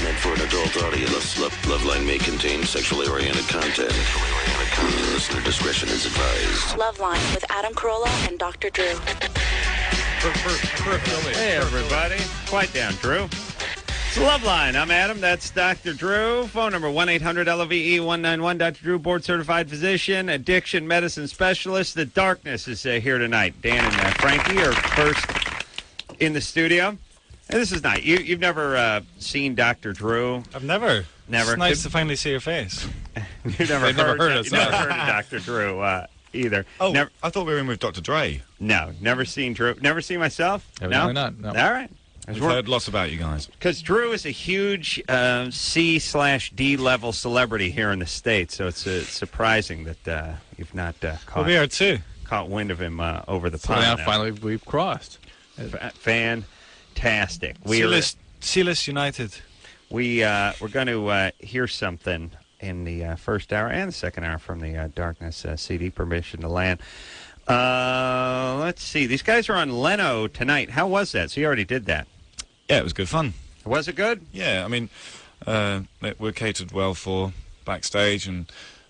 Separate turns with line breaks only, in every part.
meant for an adult audience. Loveline may contain sexually oriented content. Listener discretion is advised.
Loveline with Adam Carolla and Dr. Drew.
Hey, everybody. Quiet down, Drew. It's Loveline. I'm Adam. That's Dr. Drew. Phone number 1-800-LOVE-191. Dr. Drew, board-certified physician, addiction medicine specialist. The darkness is here tonight. Dan and Frankie are first in the studio. And this is nice. You've never seen Dr. Drew?
I've never.
Never.
It's nice to finally see your face.
You've never heard us. You've never heard of Dr. Drew either.
Oh,
never,
I thought we were in with Dr. Dre.
No, never seen Drew. Never seen myself?
No, why not? No.
All right.
We've heard lots about you guys.
Because Drew is a huge C/D level celebrity here in the States, so it's surprising that you've not
we are too.
Caught wind of him over the
So
pond.
now finally we've crossed.
Fantastic.
C-list United.
We're going to hear something in the first hour and the second hour from the Darkness CD, Permission to Land. Let's see. These guys are on Leno tonight. How was that? So you already did that.
Yeah, it was good fun.
Was it good?
Yeah, I mean, we're catered well for backstage, and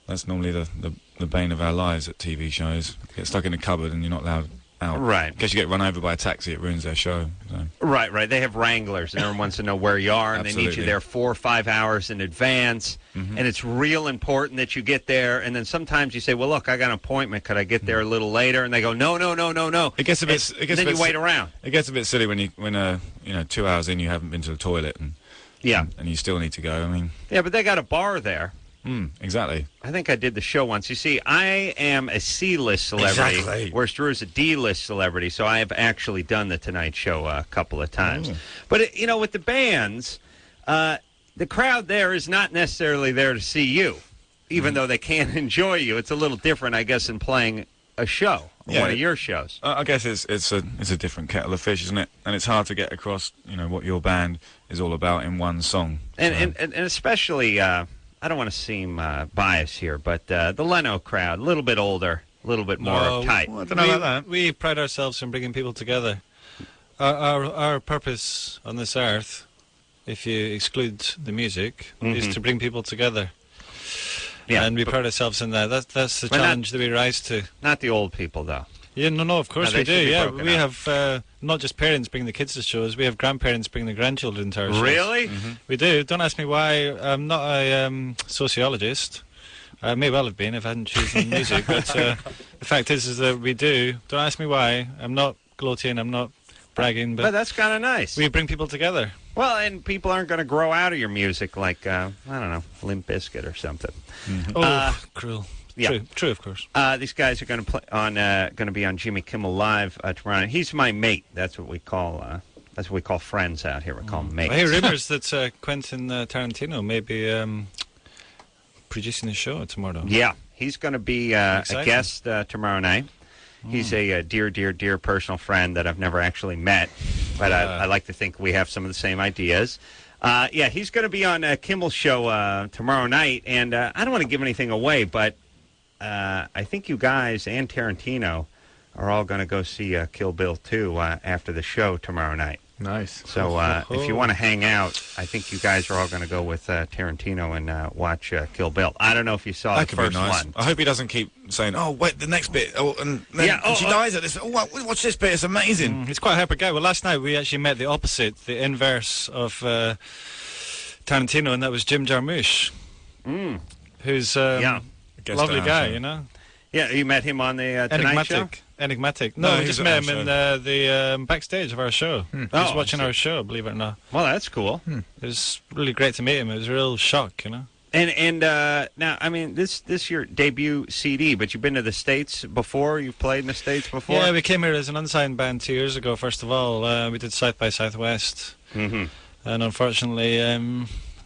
that's normally the bane of our lives at TV shows. Get stuck in a cupboard and you're not allowed out.
Right.
In case you get run over by a taxi, it ruins their show. So.
Right. They have wranglers, and everyone wants to know where you are, and they need you there 4 or 5 hours in advance. Mm-hmm. And it's real important that you get there. And then sometimes you say, "Well, look, I got an appointment. Could I get there a little later?" And they go, "No."
It gets a bit.
Then you wait around.
It gets a bit silly when 2 hours in you haven't been to the toilet and you still need to go. I mean,
yeah, but they got a bar there.
Exactly.
I think I did the show once. You see, I am a C-list celebrity,
exactly.
Whereas Drew is a D-list celebrity, so I have actually done the Tonight Show a couple of times. But, with the bands, the crowd there is not necessarily there to see you, even though they can enjoy you. It's a little different, I guess, in playing a show, one of your shows.
I guess it's a different kettle of fish, isn't it? And it's hard to get across, what your band is all about in one song.
And especially... I don't want to seem biased here, but the Leno crowd, a little bit older, a little bit more uptight.
Well, I don't know about that.
We pride ourselves in bringing people together. Our purpose on this earth, if you exclude the music, is to bring people together. Yeah, and we pride ourselves in that. That's the challenge that we rise to.
Not the old people, though.
Yeah, no, of course we do. Yeah, we have not just parents bringing the kids to shows, we have grandparents bringing the grandchildren to our shows.
Really?
Mm-hmm. We do. Don't ask me why. I'm not a sociologist. I may well have been if I hadn't chosen music, but the fact is that we do. Don't ask me why. I'm not gloating, I'm not bragging, but
that's kind of nice.
We bring people together.
Well, and people aren't going to grow out of your music like, I don't know, Limp Bizkit or something.
Mm-hmm. Cruel. Yeah. True, of course.
These guys are going to play on, going to be on Jimmy Kimmel Live tomorrow night. He's my mate. That's what we call friends out here. We call them mates.
I hear rumors that Quentin Tarantino may be producing the show tomorrow.
Yeah, he's going to be a guest tomorrow night. He's a dear personal friend that I've never actually met, but I like to think we have some of the same ideas. He's going to be on Kimmel's show tomorrow night, and I don't want to give anything away, but I think you guys and Tarantino are all going to go see Kill Bill 2 after the show tomorrow night.
Nice.
So if you want to hang out, I think you guys are all going to go with Tarantino and watch Kill Bill. I don't know if you saw the first one.
I hope he doesn't keep saying, "Oh, wait, the next bit." And she dies at this. Oh, watch this bit. It's amazing.
He's quite a hyper guy. Well, last night we actually met the opposite, the inverse of Tarantino, and that was Jim Jarmusch, who's lovely guy,
Yeah, you met him on the Tonight Show?
Enigmatic. No, we just met him in the backstage of our show. He was watching our show, believe it or not.
Well, that's cool.
It was really great to meet him. It was a real shock,
And now, I mean, this is your debut CD, but you've been to the States before? You've played in the States before?
Yeah, we came here as an unsigned band 2 years ago, first of all. We did South by Southwest. Mm-hmm. And unfortunately,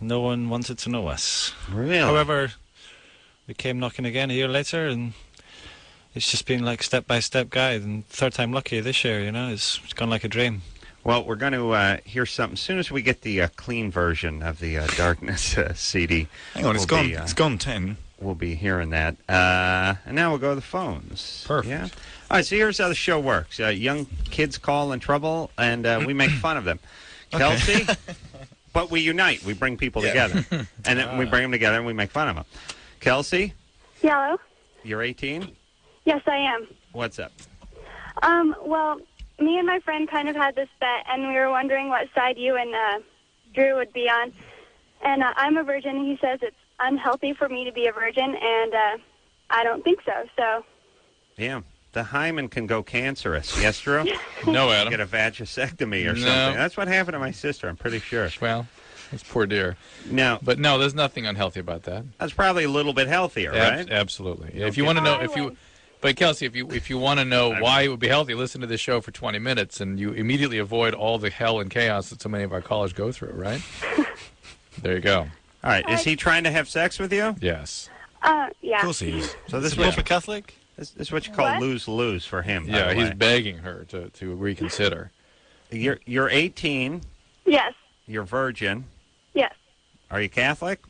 no one wanted to know us.
Really?
However, we came knocking again a year later, and it's just been like step-by-step guide, and third time lucky this year, It's gone like a dream.
Well, we're going to hear something as soon as we get the clean version of the Darkness CD.
Hang on, it's gone 10.
We'll be hearing that. And now we'll go to the phones.
Perfect.
Yeah? All right, so here's how the show works. Young kids call in trouble, and we make fun of them. Kelsey? But we unite. We bring people together. And then we bring them together and we make fun of them. Kelsey?
Hello?
You're 18?
Yes, I am.
What's up?
Well, me and my friend kind of had this bet, and we were wondering what side you and Drew would be on. And I'm a virgin, and he says it's unhealthy for me to be a virgin, and I don't think so. So.
Yeah. The hymen can go cancerous. Yes, Drew?
No, Adam.
Get a vagisectomy or something. That's what happened to my sister, I'm pretty sure.
Well, that's poor dear.
No.
But no, there's nothing unhealthy about that.
That's probably a little bit healthier, right?
Absolutely. If you want to know, but Kelsey, if you want to know why it would be healthy, listen to this show for 20 minutes, and you immediately avoid all the hell and chaos that so many of our callers go through, right? There you go.
All right. Is he trying to have sex with you?
Yes.
Yeah.
Of course he is.
So this
Is
is
Pope a Catholic?
This is what you call lose-lose for him. by
Yeah,
the
he's
way.
begging her to reconsider.
You're 18.
Yes.
You're virgin.
Yes.
Are you Catholic?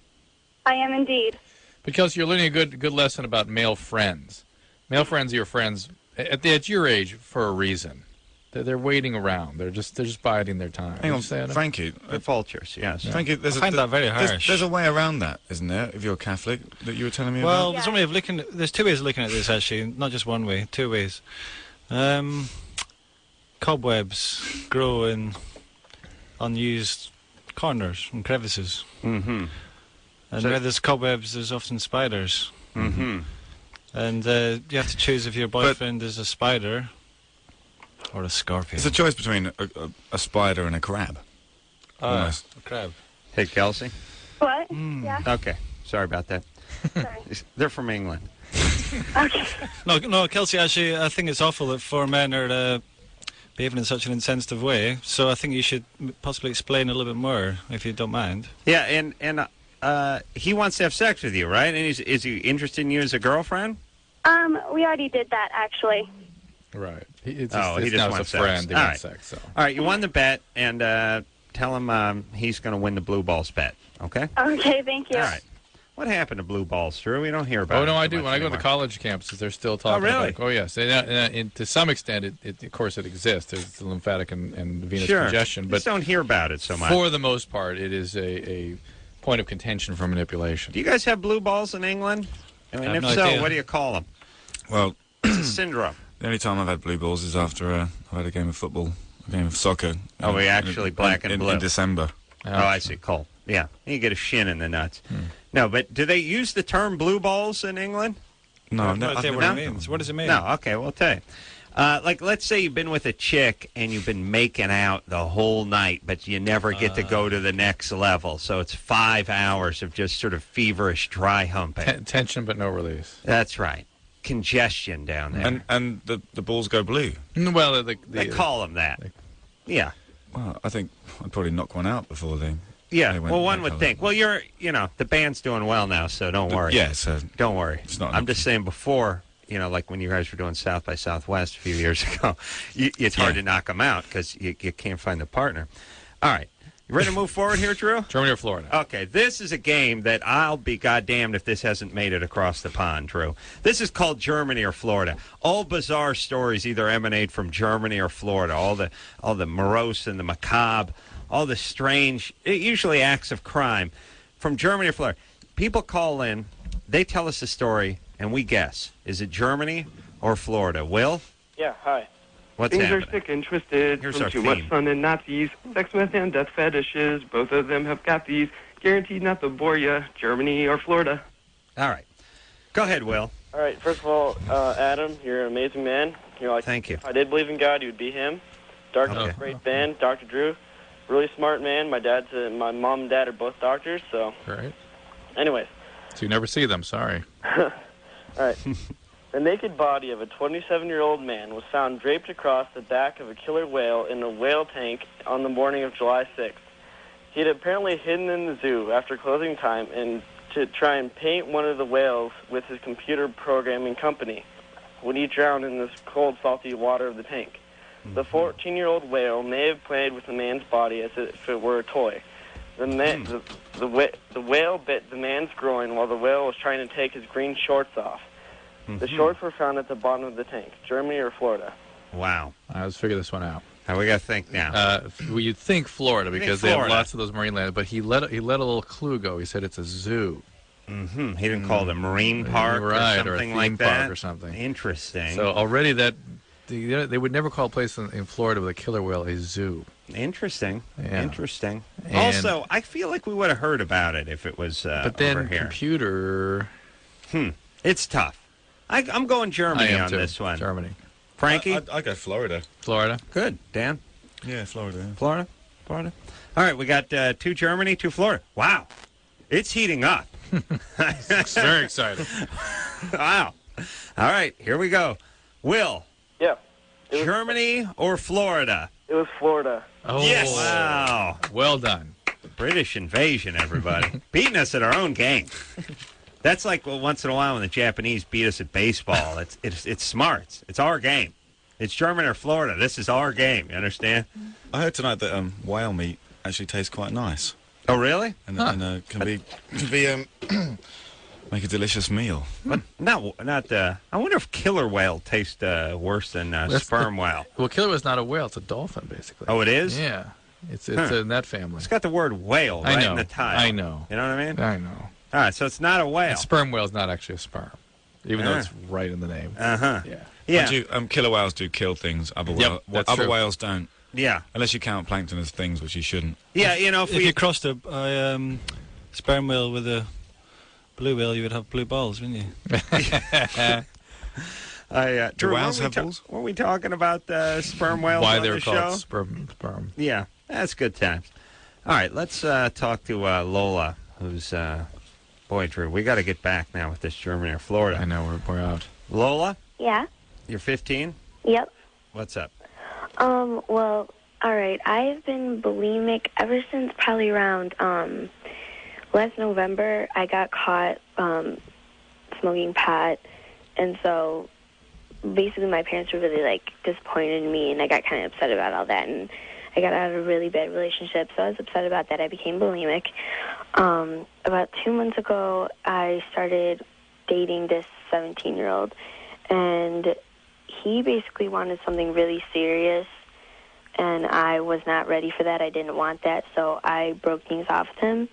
I am indeed.
But Kelsey, you're learning a good lesson about male friends. Male friends are your friends at your age for a reason. They're waiting around. They're just biding their time.
Hang on,
Frankie.
Frankie.
The vultures, yes.
Frankie,
I find that very harsh.
There's a way around that, isn't there, if you're Catholic, that you were telling me about?
Well, there's one way of looking. There's two ways of looking at this, actually, not just one way. Two ways. Cobwebs grow in unused corners and crevices.
Mm-hmm.
And
So-
where there's cobwebs, there's often spiders.
Mm-hmm.
And you have to choose if your boyfriend is a spider or a scorpion.
It's a choice between a spider and a crab. Almost.
A crab.
Hey, Kelsey.
What? Yeah.
Okay. Sorry about that.
Sorry.
They're from England.
Okay.
No, Kelsey, actually, I think it's awful that four men are behaving in such an insensitive way. So I think you should possibly explain a little bit more, if you don't mind.
Yeah, and he wants to have sex with you, right? And is he interested in you as a girlfriend?
We already did that, actually.
Right. It's
Oh, he just
now
wants
as a friend.
sex.
He
All
wants
right.
sex. So.
All right, you won the bet, and tell him he's going to win the blue balls bet, okay?
Okay, thank you.
All right. What happened to blue balls, Drew? We don't hear about it.
Oh, no, I
so
do.
much
When I go to
anymore.
college campuses, they're still talking
really?
about yes. And to some extent, of course, it exists. There's the lymphatic and venous
Sure.
congestion.
Just
But
don't hear about it so much.
for the most part, it is a point of contention for manipulation.
Do you guys have blue balls in England? I mean,
I have
if
no
so,
idea.
what do you call them?
Well,
It's a syndrome.
the only time I've had blue balls is after I've had a game of football, a game of soccer.
Oh, we actually black and blue.
In December.
Oh, I see. Cool. Yeah. You get a shin in the nuts. No, but do they use the term blue balls in England?
No,
I
I've
have no
never
idea what
heard
it
that
means.
one.
What does it mean?
No. Okay, well, I'll tell you. Like, let's say you've been with a chick and you've been making out the whole night, but you never get to go to the next level. So it's 5 hours of just sort of feverish dry humping.
Tension but no release.
That's right. Congestion down there.
And the balls go blue.
Well,
They call them that. Yeah.
Well, I think I'd probably knock one out before they...
Yeah,
they went
well, one
that
would
colour.
think. Well, the band's doing well now, so don't worry.
Yeah, so...
Don't worry.
It's not
I'm just saying before, like when you guys were doing South by Southwest a few years ago, it's hard to knock them out because you can't find the partner. All right. You ready to move forward here, Drew?
Germany or Florida?
Okay, this is a game that I'll be goddamned if this hasn't made it across the pond, Drew. This is called Germany or Florida. All bizarre stories either emanate from Germany or Florida. All the morose and the macabre, all the strange, usually acts of crime from Germany or Florida. People call in, they tell us the story, and we guess. Is it Germany or Florida? Will?
Yeah, hi.
What's
Things
happening?
are sick and twisted
Here's
from
our
too
theme.
much fun and Nazis. Sex, myth, and death fetishes. Both of them have got these. Guaranteed not to bore ya. Germany or Florida.
All right. Go ahead, Will.
All right, first of all, Adam, you're an amazing man. You're like,
Thank you.
if I did believe in God, you would be him. Dark
Okay.
great band, Dr. Drew. Really smart man. My mom and dad are both doctors, so...
Right.
Anyways.
So you never see them, sorry.
All right. The naked body of a 27-year-old man was found draped across the back of a killer whale in a whale tank on the morning of July 6th. He had apparently hidden in the zoo after closing time and to try and paint one of the whales with his computer programming company when he drowned in this cold, salty water of the tank. The 14-year-old whale may have played with the man's body as if it were a toy. The whale bit the man's groin while the whale was trying to take his green shorts off. The shorts were found at the bottom of the tank. Germany or Florida?
Wow.
Let's figure this one out.
Now we got to think now.
Well, you'd think Florida because they have
Florida.
lots of those marine lands, but he let a little clue go. He said it's a zoo.
Mm-hmm. He didn't call it a marine park
Right,
or
or a
something
theme
like
park
that.
or something.
Interesting.
So already they would never call a place in Florida with a killer whale a zoo.
Interesting.
Yeah.
Interesting.
And-
Also, I feel like we would have heard about it if it was
But then
over here.
computer.
It's tough. I'm going
I
Germany
am
on
too.
this one.
Germany.
Frankie?
I go Florida.
Florida.
Good. Dan?
Yeah, Florida. Yeah.
Florida? Florida? All right, we got 2 Germany, 2 Florida. Wow. It's heating up.
Very excited.
Wow. All right, here we go. Will,
Yeah.
Germany or Florida?
It was Florida.
Oh,
Yes. Wow.
Well done.
British invasion, everybody. Beating us at our own game. That's like once in a while when the Japanese beat us at baseball. It's smart. It's our game. It's Germany or Florida. This is our game. You understand?
I heard tonight that whale meat actually tastes quite nice,
Oh, really?
and can be make a delicious meal.
But not. I wonder if killer whale tastes worse than sperm whale.
Well, killer whale's not a whale; it's a dolphin, basically.
Oh, it is?
Yeah, it's in that family.
It's got the word whale
I
right
know.
in the title.
I know.
You know what I mean?
I know.
All right, so it's not a whale.
And sperm whale is not actually a sperm, even though
Ah.
it's right in the name.
Uh-huh.
Yeah.
Yeah.
Killer whales do kill things. Other,
that's
other
true.
whales don't.
Yeah.
Unless you count plankton as things, which you shouldn't.
Yeah, you know,
If you crossed a sperm whale with a blue whale, you would have blue balls, wouldn't you?
Drew,
whales have balls?
were we talking about sperm whales
Why
on
they're
the
called
show?
sperm.
Yeah, that's good times. All right, let's talk to Lola, who's, boy, Drew, we got to get back now with this Germany or Florida.
I know we're out.
Lola,
Yeah.
you're 15?
Yep.
What's up?
Well, all right. I've been bulimic ever since probably around last November. I got caught smoking pot, and so basically my parents were really like disappointed in me, and I got kind of upset about all that, and I got out of a really bad relationship, so I was upset about that. I became bulimic. About 2 months ago, I started dating this 17-year-old, and he basically wanted something really serious, and I was not ready for that. I didn't want that, so I broke things off with him.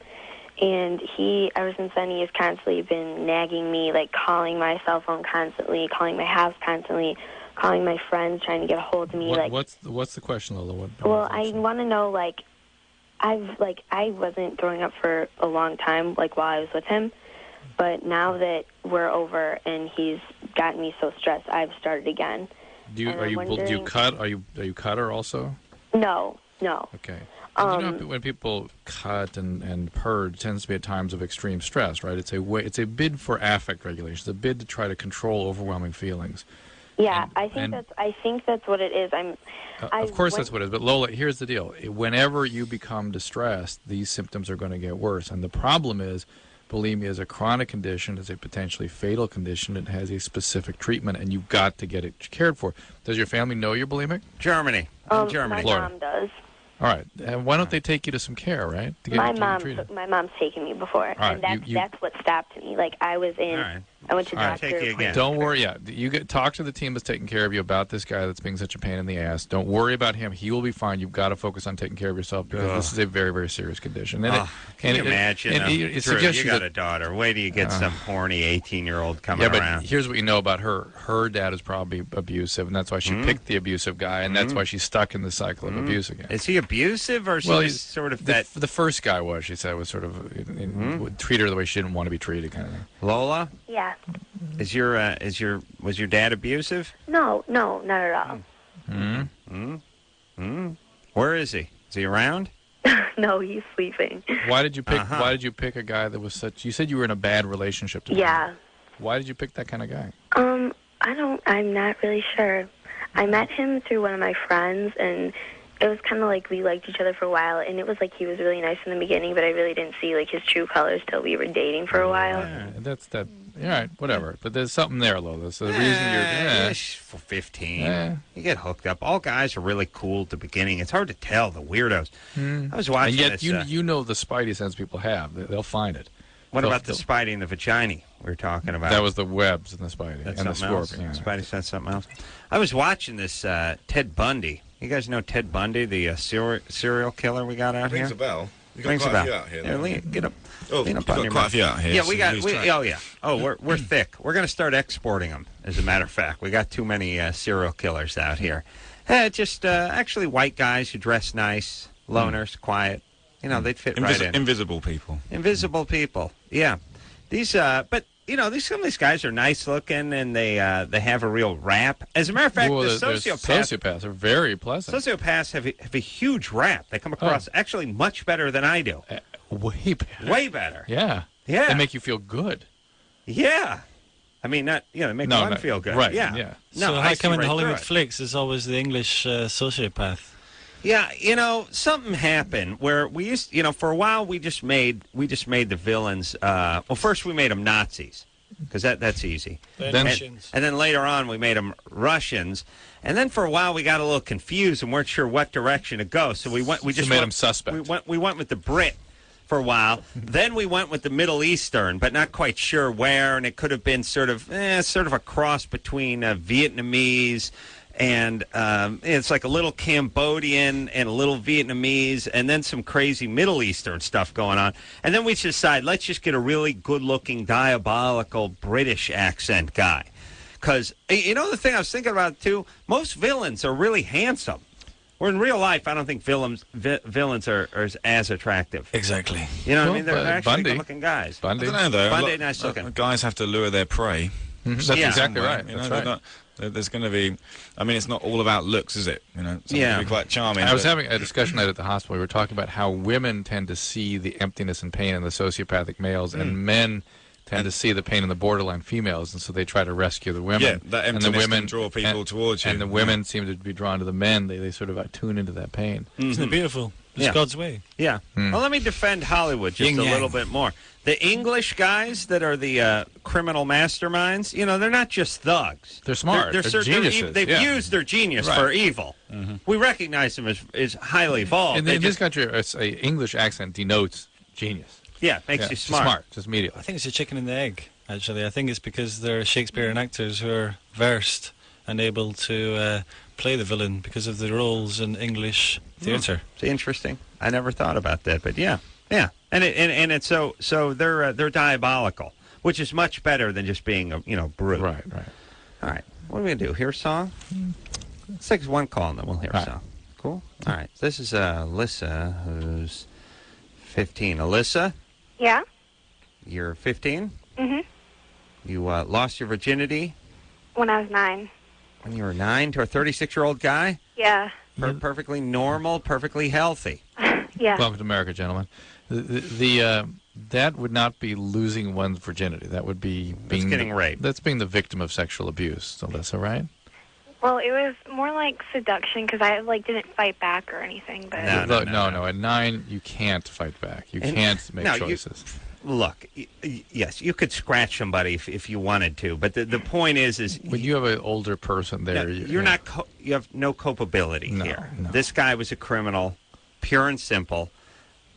And he, ever since then, he has constantly been nagging me, like calling my cell phone constantly, calling my house constantly, calling my friends, trying to get a hold of me.
What's the question, Lola?
Well, I want to know, I wasn't throwing up for a long time, while I was with him. But now that we're over and he's gotten me so stressed, I've started again.
Do you cut? Are you cutter also?
No.
Okay. You know, when people cut and purge, it tends to be at times of extreme stress, right? It's a bid for affect regulation. It's a bid to try to control overwhelming feelings.
Yeah, I think that's what it is.
Of course, that's what it is. But Lola, here's the deal: whenever you become distressed, these symptoms are going to get worse. And the problem is, bulimia is a chronic condition. It's a potentially fatal condition. It has a specific treatment, and you've got to get it cared for. Does your family know you're bulimic?
Germany. Germany.
My mom does.
All right. And why don't they take you to some care, right? To get
My mom's taken me before,
right,
and that's what stopped me. Like I was in,
All right.
I went to
All right,
doctor.
take you again.
Don't worry. Yeah, talk to the team that's taking care of you about this guy that's being such a pain in the ass. Don't worry about him. He will be fine. You've got to focus on taking care of yourself because this is a very, very serious condition. And
Can you imagine?
it
Drew,
suggests
you got a daughter. Wait till you get some horny 18-year-old coming
yeah, but
around.
here's what you know about her. Her dad is probably abusive, and that's why she picked the abusive guy, and that's why she's stuck in the cycle of abuse again.
Is he abusive, or is he
he's
just sort of
the
that?
The first guy was, she said, was sort of would treat her the way she didn't want to be treated, kind of thing.
Lola,
Yeah.
was your dad abusive?
No, not at all.
Where is he? Is he around?
No, he's sleeping.
Why did you pick? Why did you pick a guy that was such? You said you were in a bad relationship.
Yeah.
Why did you pick that kind of guy?
I'm not really sure. I met him through one of my friends, and it was kind of like we liked each other for a while, and it was like he was really nice in the beginning, but I really didn't see like his true colors till we were dating for a while.
That's that. All right, whatever. But there's something there, Lola. So the reason you're
for 15, you get hooked up. All guys are really cool at the beginning. It's hard to tell the weirdos. I was watching
and yet
this.
you know the spidey sense people have. They'll find it.
What about the spidey and the vagina we were talking about?
That was the webs and the spidey
That's
and the
something else.
scorpion. Yeah.
Spidey said something else. I was watching this Ted Bundy You guys know Ted Bundy, the serial killer we got out here?
Rings a bell. You got
Rings a
quite a
bell.
few out here.
Here, get up.
Oh,
lean
you've
up on
got
your
quite a
mic.
few out here.
Yeah,
so
we got.
you lose track.
Oh yeah. Oh, we're thick. We're gonna start exporting them. As a matter of fact, we got too many serial killers out here. Just actually white guys who dress nice, loners, quiet. You know, they'd fit right in.
Invisible people.
Invisible people. Yeah. These, but you know, some of these guys are nice looking, and they have a real rap. As a matter of fact, the
sociopaths are very pleasant.
Sociopaths have a huge rap. They come across actually much better than I do.
Way better.
Way better.
Yeah.
Yeah.
They make you feel good.
Yeah. I mean, not they make one feel good.
Right.
Yeah.
Yeah.
So how come in the Hollywood flicks it's always the English sociopath?
Yeah, something happened where we used, for a while we just made the villains. Well, first we made them Nazis because that's easy.
Then
and then later on we made them Russians, and then for a while we got a little confused and weren't sure what direction to go. So we just
made them suspect.
We went with the Brit for a while. Then we went with the Middle Eastern, but not quite sure where, and it could have been sort of a cross between Vietnamese. And it's like a little Cambodian and a little Vietnamese and then some crazy Middle Eastern stuff going on. And then we decided, let's just get a really good-looking, diabolical British accent guy. Because, the thing I was thinking about, too, most villains are really handsome. Where in real life, I don't think villains are as attractive.
Exactly.
You know what I mean? They're actually good-looking guys.
Bundy.
I don't know, though.
Bundy, nice looking.
Guys have to lure their prey.
That's exactly right. That's right.
There's going to be, it's not all about looks, is it? Some can be quite charming.
I was having a discussion at the hospital. We were talking about how women tend to see the emptiness and pain in the sociopathic males, and men tend to see the pain in the borderline females, and so they try to rescue the women.
Yeah, that emptiness
and the women
can draw people towards you.
And the women seem to be drawn to the men. They sort of tune into that pain.
Isn't it beautiful? It's God's way.
Yeah. Well, let me defend Hollywood just a little bit more. The English guys that are the criminal masterminds, they're not just thugs.
They're smart. They're geniuses.
They've used their genius for evil. Mm-hmm. We recognize them as highly evolved.
In this country, an English accent denotes genius.
Yeah, makes you smart.
Just immediately.
I think it's a chicken and the egg, actually. I think it's because they're Shakespearean actors who are versed and able to play the villain because of the roles in English theatre.
It's interesting. I never thought about that, but yeah. And it's so they're diabolical, which is much better than just being brutal.
Right.
All right. What are we gonna do? Hear a song? Let's take one call and then we'll hear a song. Cool. All right. This is Alyssa, who's 15. Alyssa.
Yeah.
You're 15.
Mhm.
You lost your virginity
when I was 9.
When you were 9 to a 36-year-old guy?
Yeah.
Perfectly normal, perfectly healthy.
Yeah.
Welcome to America, gentlemen. That would not be losing one's virginity. That would be being
getting raped.
That's being the victim of sexual abuse. Alyssa, right?
Well, it was more like seduction because I didn't fight back or anything. But
no. At 9, you can't fight back. You can't make choices.
Look, yes, you could scratch somebody if you wanted to, but the point is
when you have an older person there,
you have no culpability here.
No.
This guy was a criminal, pure and simple.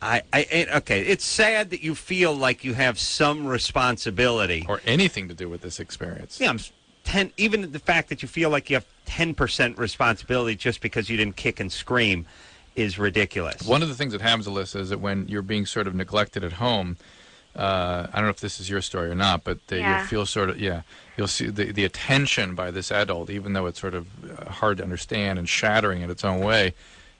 Okay, it's sad that you feel like you have some responsibility
or anything to do with this experience.
Yeah, even the fact that you feel like you have 10% responsibility just because you didn't kick and scream is ridiculous.
One of the things that happens, Alyssa, is that when you're being sort of neglected at home, I don't know if this is your story or not, but you'll feel you'll see the attention by this adult, even though it's sort of hard to understand and shattering in its own way,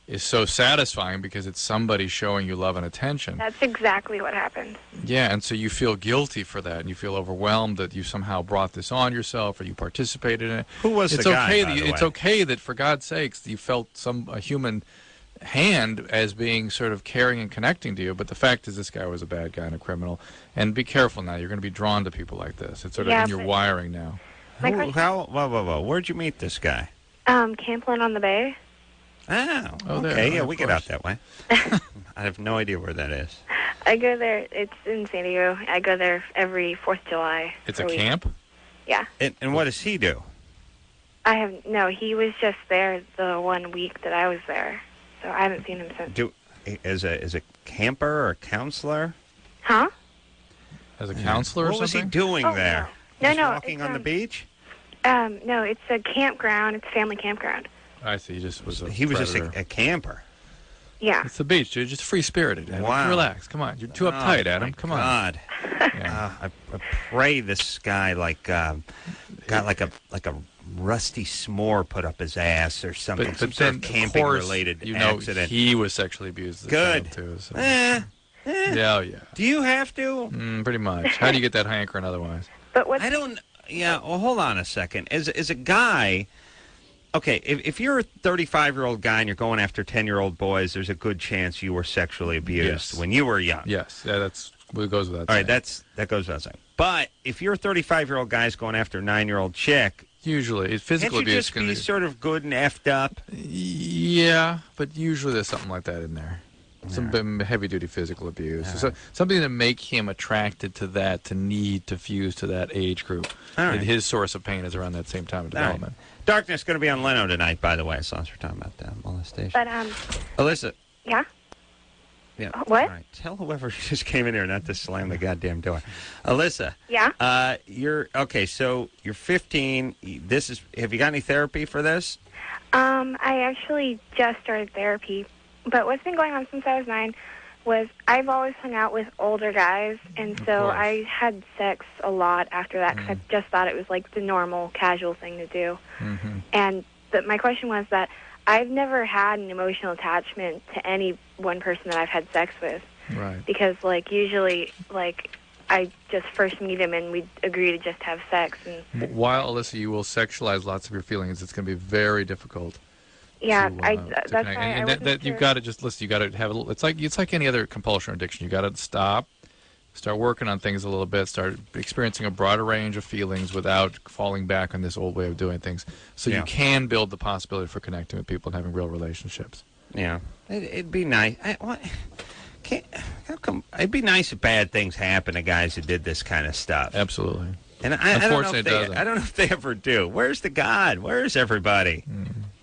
is so satisfying because it's somebody showing you love and attention.
That's exactly what happened.
Yeah, and so you feel guilty for that, and you feel overwhelmed that you somehow brought this on yourself or you participated in it.
Who was the guy, by the way?
It's okay that, for God's sakes, you felt a human hand as being sort of caring and connecting to you, but the fact is this guy was a bad guy and a criminal. And be careful now. You're going to be drawn to people like this. It's sort of in your wiring now.
Whoa. Where'd you meet this guy?
Camplin on the Bay.
Oh, okay. We get out that way. I have no idea where that is.
I go there. It's in San Diego. I go there every 4th of July.
It's a camp?
Yeah.
And what does he do?
He was just there the 1 week that I was there. So I haven't seen him since.
As a camper or a counselor?
Huh?
As a counselor or something?
What was he doing there?
No,
walking on the beach?
No, it's a campground. It's a family campground.
I see. He just was
He was just a camper.
Yeah.
It's the beach, dude. Just free-spirited. Adam.
Wow.
Relax. Come on. You're too uptight, Adam. Come on.
God. I pray this guy got like a rusty s'more put up his ass or something.
But
some
then,
sort of camping-related
accident. He was sexually abused as a
Good.
child, too. So.
Yeah.
Yeah.
Do you have to?
Pretty much. How do you get that hankering otherwise?
But what?
I don't. Yeah. Well, hold on a second. As a guy, okay, if you're a 35-year-old guy and you're going after 10-year-old boys, there's a good chance you were sexually abused when you were young.
Yes. Yeah. That's what goes without
All
saying.
right. That goes without saying. But if you're a 35-year-old guy's going after a 9-year-old chick,
usually physical
can't you
abuse
just be sort of good and effed up?
Yeah, but usually there's something like that in there. Some heavy-duty physical abuse. So something to make him attracted to that, to need to fuse to that age group.
All right.
And his source of pain is around that same time of development.
Right. Darkness going to be on Leno tonight, by the way, as long as we're talking about that molestation.
But
Alyssa.
Yeah.
Yeah.
What?
All right. Tell whoever just came in here not to slam the goddamn door. Alyssa.
Yeah.
You're okay. So you're 15. Have you got any therapy for this?
I actually just started therapy, but what's been going on since I was 9 was I've always hung out with older guys, and so I had sex a lot after that because I just thought it was like the normal, casual thing to do.
Mm-hmm.
And my question was that I've never had an emotional attachment to any one person that I've had sex with.
Right.
Because, like, usually, like, I just first meet him and we agree to just have sex. And
while, Alyssa, you will sexualize lots of your feelings, it's going to be very difficult.
Yeah,
to
that's why I wasn't sure.
You've got to just listen. You got to have a little. It's like any other compulsion or addiction. You got to stop, start working on things a little bit, start experiencing a broader range of feelings without falling back on this old way of doing things. So you can build the possibility for connecting with people and having real relationships.
Yeah, it'd be nice. How come? It'd be nice if bad things happen to guys who did this kind of stuff.
Absolutely.
And I don't know if they ever do. Where's the God? Where's everybody?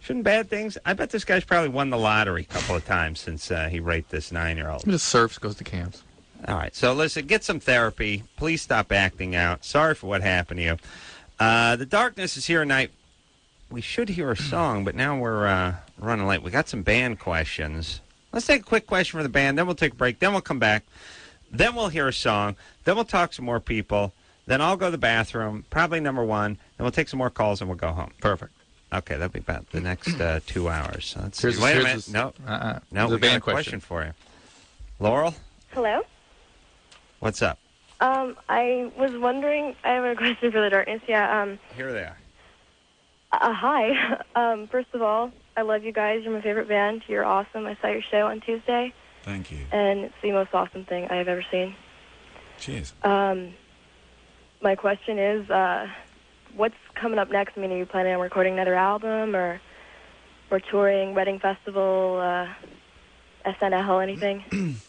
Shouldn't bad things? I bet this guy's probably won the lottery a couple of times since he raped this 9-year-old.
He just surfs, goes to camps.
All right. So listen, get some therapy. Please stop acting out. Sorry for what happened to you. The darkness is here tonight. We should hear a song, but now we're running late. We got some band questions. Let's take a quick question for the band, then we'll take a break, then we'll come back, then we'll hear a song, then we'll talk some more people, then I'll go to the bathroom, probably number one, then we'll take some more calls and we'll go home.
Perfect.
Okay, that'll be about the next 2 hours. So let's
Wait
a minute. No, we got a question for you. Laurel?
Hello?
What's up?
I was wondering, I have a question for the darkness. Yeah,
Here they are.
Hi. First of all, I love you guys. You're my favorite band. You're awesome. I saw your show on Tuesday.
Thank you.
And it's the most awesome thing I have ever seen.
Cheers.
My question is, what's coming up next? I mean, are you planning on recording another album or touring, wedding festival, SNL, anything?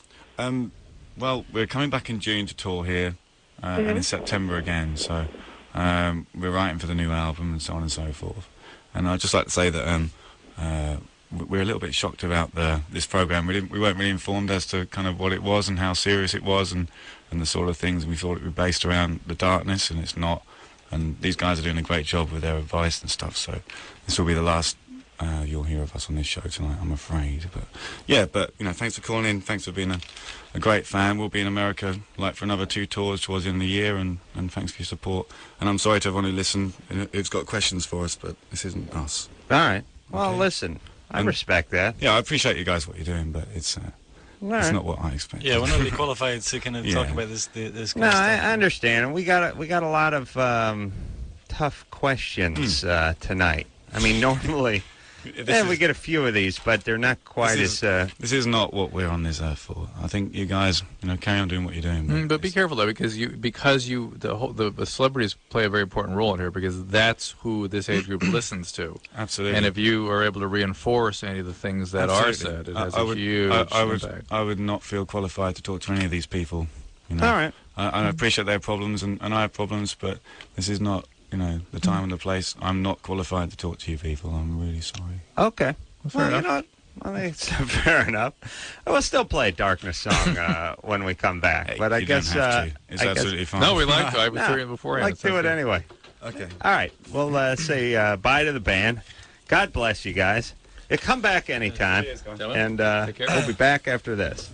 Well, we're coming back in June to tour here, and in September again, so we're writing for the new album and so on and so forth. And I'd just like to say that we're a little bit shocked about this program. We weren't really informed as to kind of what it was and how serious it was and the sort of things. We thought it was based around the darkness, and it's not. And these guys are doing a great job with their advice and stuff. So this will be the last you'll hear of us on this show tonight, I'm afraid. But yeah, thanks for calling in. Thanks for being a great fan. We'll be in America for another 2 tours towards the end of the year, and thanks for your support. And I'm sorry to everyone who listened, who's got questions for us, but this isn't us.
All right. Well, listen, I respect that.
Yeah, I appreciate you guys what you're doing, but it's not what I expect.
Yeah, we're not really qualified to kind of talk about this kind of stuff.
I understand. And we got a lot of tough questions tonight. I mean, normally we get a few of these, but they're not quite as.
This is not what we're on this earth for. I think you guys, carry on doing what you're doing.
But be careful though, because the celebrities play a very important role in here, because that's who this age group listens to.
Absolutely.
And if you are able to reinforce any of the things that are said, it has a huge impact.
I would not feel qualified to talk to any of these people.
All right.
I appreciate their problems, and I have problems, but this is not. The time and the place. I'm not qualified to talk to you people. I'm really sorry.
Okay.
Fair enough.
You know what? I think it's fair enough. We'll still play a Darkness song when we come back.
Hey,
but I guess
don't have to. It's absolutely fine.
No, we like to. I was hearing it beforehand.
I'd like to do it anyway.
Okay.
All right. We'll say bye to the band. God bless you guys. Yeah, come back anytime. And we'll be back after this.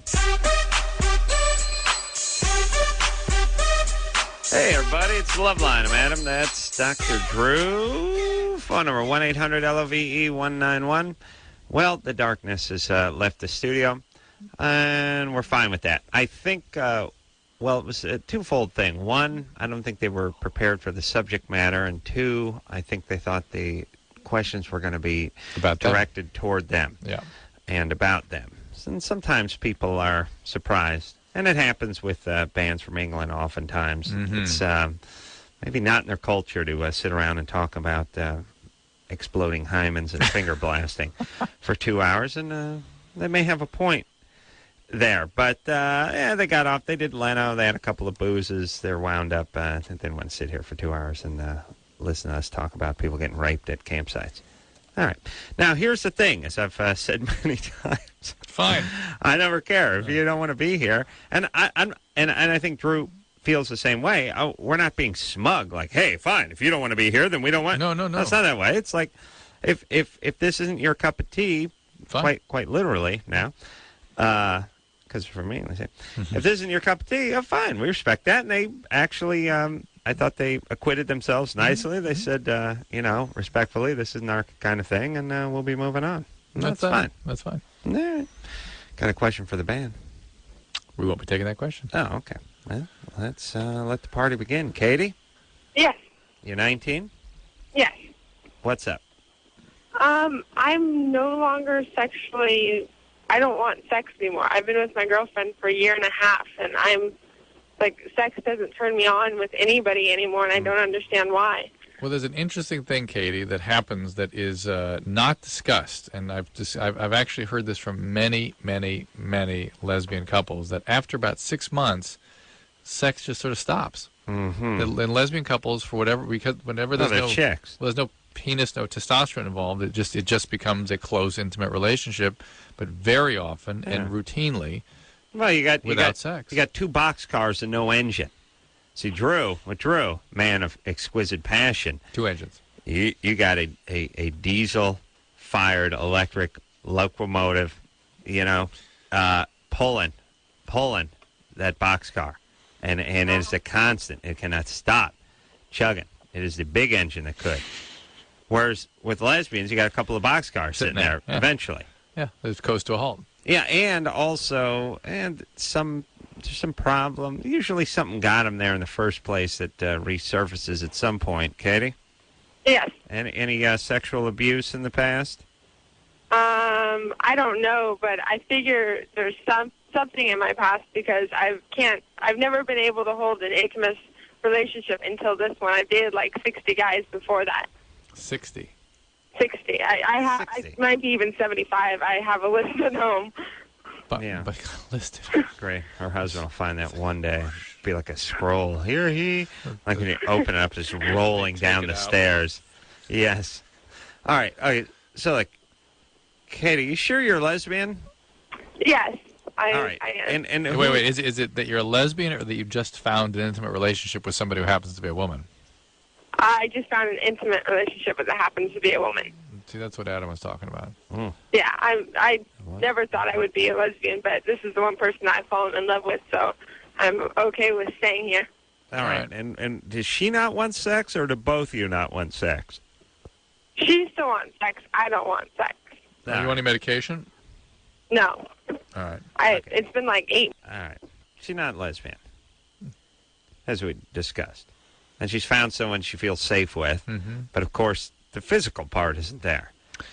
Hey, everybody, it's Loveline. I'm Adam. That's Dr. Drew. Phone number 1-800-LOVE-191. Well, the darkness has left the studio, and we're fine with that. I think, it was a twofold thing. One, I don't think they were prepared for the subject matter, and two, I think they thought the questions were going to be directed toward them and about them. And sometimes people are surprised. And it happens with bands from England oftentimes. Mm-hmm. It's maybe not in their culture to sit around and talk about exploding hymens and finger blasting for 2 hours, and they may have a point there. But, they got off. They did Leno. They had a couple of boozes. They're wound up. They didn't want to sit here for 2 hours and listen to us talk about people getting raped at campsites. All right. Now, here's the thing, as I've said many times.
Fine.
I never care if you don't want to be here. And I think Drew feels the same way. We're not being smug, like, hey, fine, if you don't want to be here, then we don't want...
No.
It's not that way. It's like, if this isn't your cup of tea, quite literally now, because for me, they say, if this isn't your cup of tea, fine, we respect that. And they actually... I thought they acquitted themselves nicely. They said, respectfully, this isn't our kind of thing, and we'll be moving on. That's fine.
That's fine.
All right. Got a question for the band.
We won't be taking that question.
Oh, okay. Well, let's let the party begin. Katie?
Yes.
You're 19?
Yes.
What's up?
I'm no longer sexually... I don't want sex anymore. I've been with my girlfriend for a year and a half, and I'm... sex doesn't turn me on with anybody anymore, and I don't understand why.
Well, there's an interesting thing, Katie, that happens that is not discussed, and I've actually heard this from many, many, many lesbian couples, that after about 6 months, sex just sort of stops. Mm-hmm. In lesbian couples, for whatever, because whenever there's no penis, no testosterone involved, it just becomes a close, intimate relationship, but very often and routinely.
Well, you got
sex.
You got 2 boxcars and no engine. See, Drew, man of exquisite passion.
2 engines.
You got a diesel-fired electric locomotive, pulling that boxcar, and it's a constant. It cannot stop chugging. It is the big engine that could. Whereas with lesbians, you got a couple of boxcars sitting there eventually.
Yeah, it's coast to a halt.
Yeah, and some problem. Usually something got them there in the first place that resurfaces at some point. Katie?
Yes.
Any sexual abuse in the past?
I don't know, but I figure there's something in my past because I've never been able to hold an intimate relationship until this one. I dated like 60 guys before that.
60.
60. I might be even 75. I have a list at home.
But listed.
Great. Her husband will find that one day. Be like a scroll. Here he. Like when you open it up, just rolling down the stairs. Yes. All right. Okay. So, Katie, you sure you're a lesbian?
Yes.
All right.
I am.
And wait. Is it that you're a lesbian or that you've just found an intimate relationship with somebody who happens to be a woman?
I just found an intimate relationship that happens to be a woman.
See, that's what Adam was talking about.
Mm.
Yeah, I never thought I would be a lesbian, but this is the one person I've fallen in love with, so I'm okay with staying here.
All right. And does she not want sex, or do both of you not want sex?
She still wants sex. I don't want sex.
You want any medication?
No.
All right.
It's been like 8.
All right. She's not lesbian, as we discussed. And she's found someone she feels safe with. Mm-hmm. But, of course, the physical part isn't there.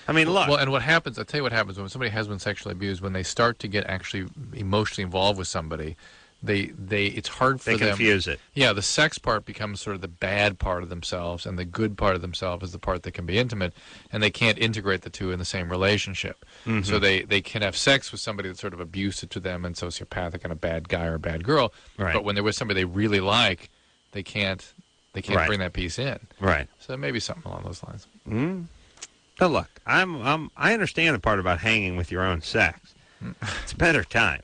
I mean, look.
Well, and what happens, I'll tell you what happens when somebody has been sexually abused, when they start to get actually emotionally involved with somebody, it's hard for them.
They confuse it.
Yeah, the sex part becomes sort of the bad part of themselves, and the good part of themselves is the part that can be intimate, and they can't integrate the two in the same relationship. Mm-hmm. So they can have sex with somebody that's sort of abusive to them and sociopathic and a bad guy or a bad girl,
right.
But when they're with somebody they really like, they can't
right.
bring that piece in.
Right.
So maybe something along those lines.
Mm. But look, I understand the part about hanging with your own sex. It's a better time.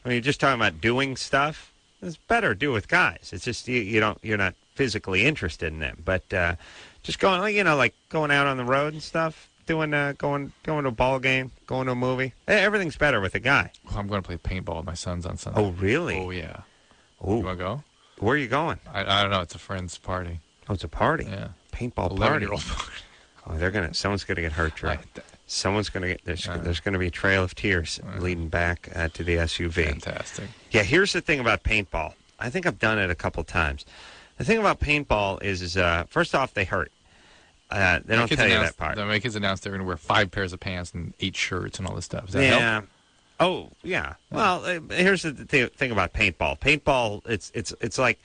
I mean, you're just talking about doing stuff. It's better to do with guys. It's just you're not physically interested in them. But just going, like going out on the road and stuff, doing going to a ball game, going to a movie? Everything's better with a guy.
Well, I'm going to play paintball with my sons on Sunday.
Oh, really?
Oh, yeah.
Ooh.
You want to go?
Where are you going?
I don't know. It's a friend's party.
Oh, it's a party.
Yeah.
Paintball party.
11-year-old party.
Oh, someone's gonna get hurt, Drew. Someone's gonna get. There's gonna be a trail of tears leading back to the SUV.
Fantastic.
Yeah. Here's the thing about paintball. I think I've done it a couple times. The thing about paintball is first off, they hurt. They don't tell you that part.
My kids announced they're going to wear 5 pairs of pants and 8 shirts and all this stuff. Does that help?
Oh, yeah. Well, here's the thing about paintball. Paintball, it's like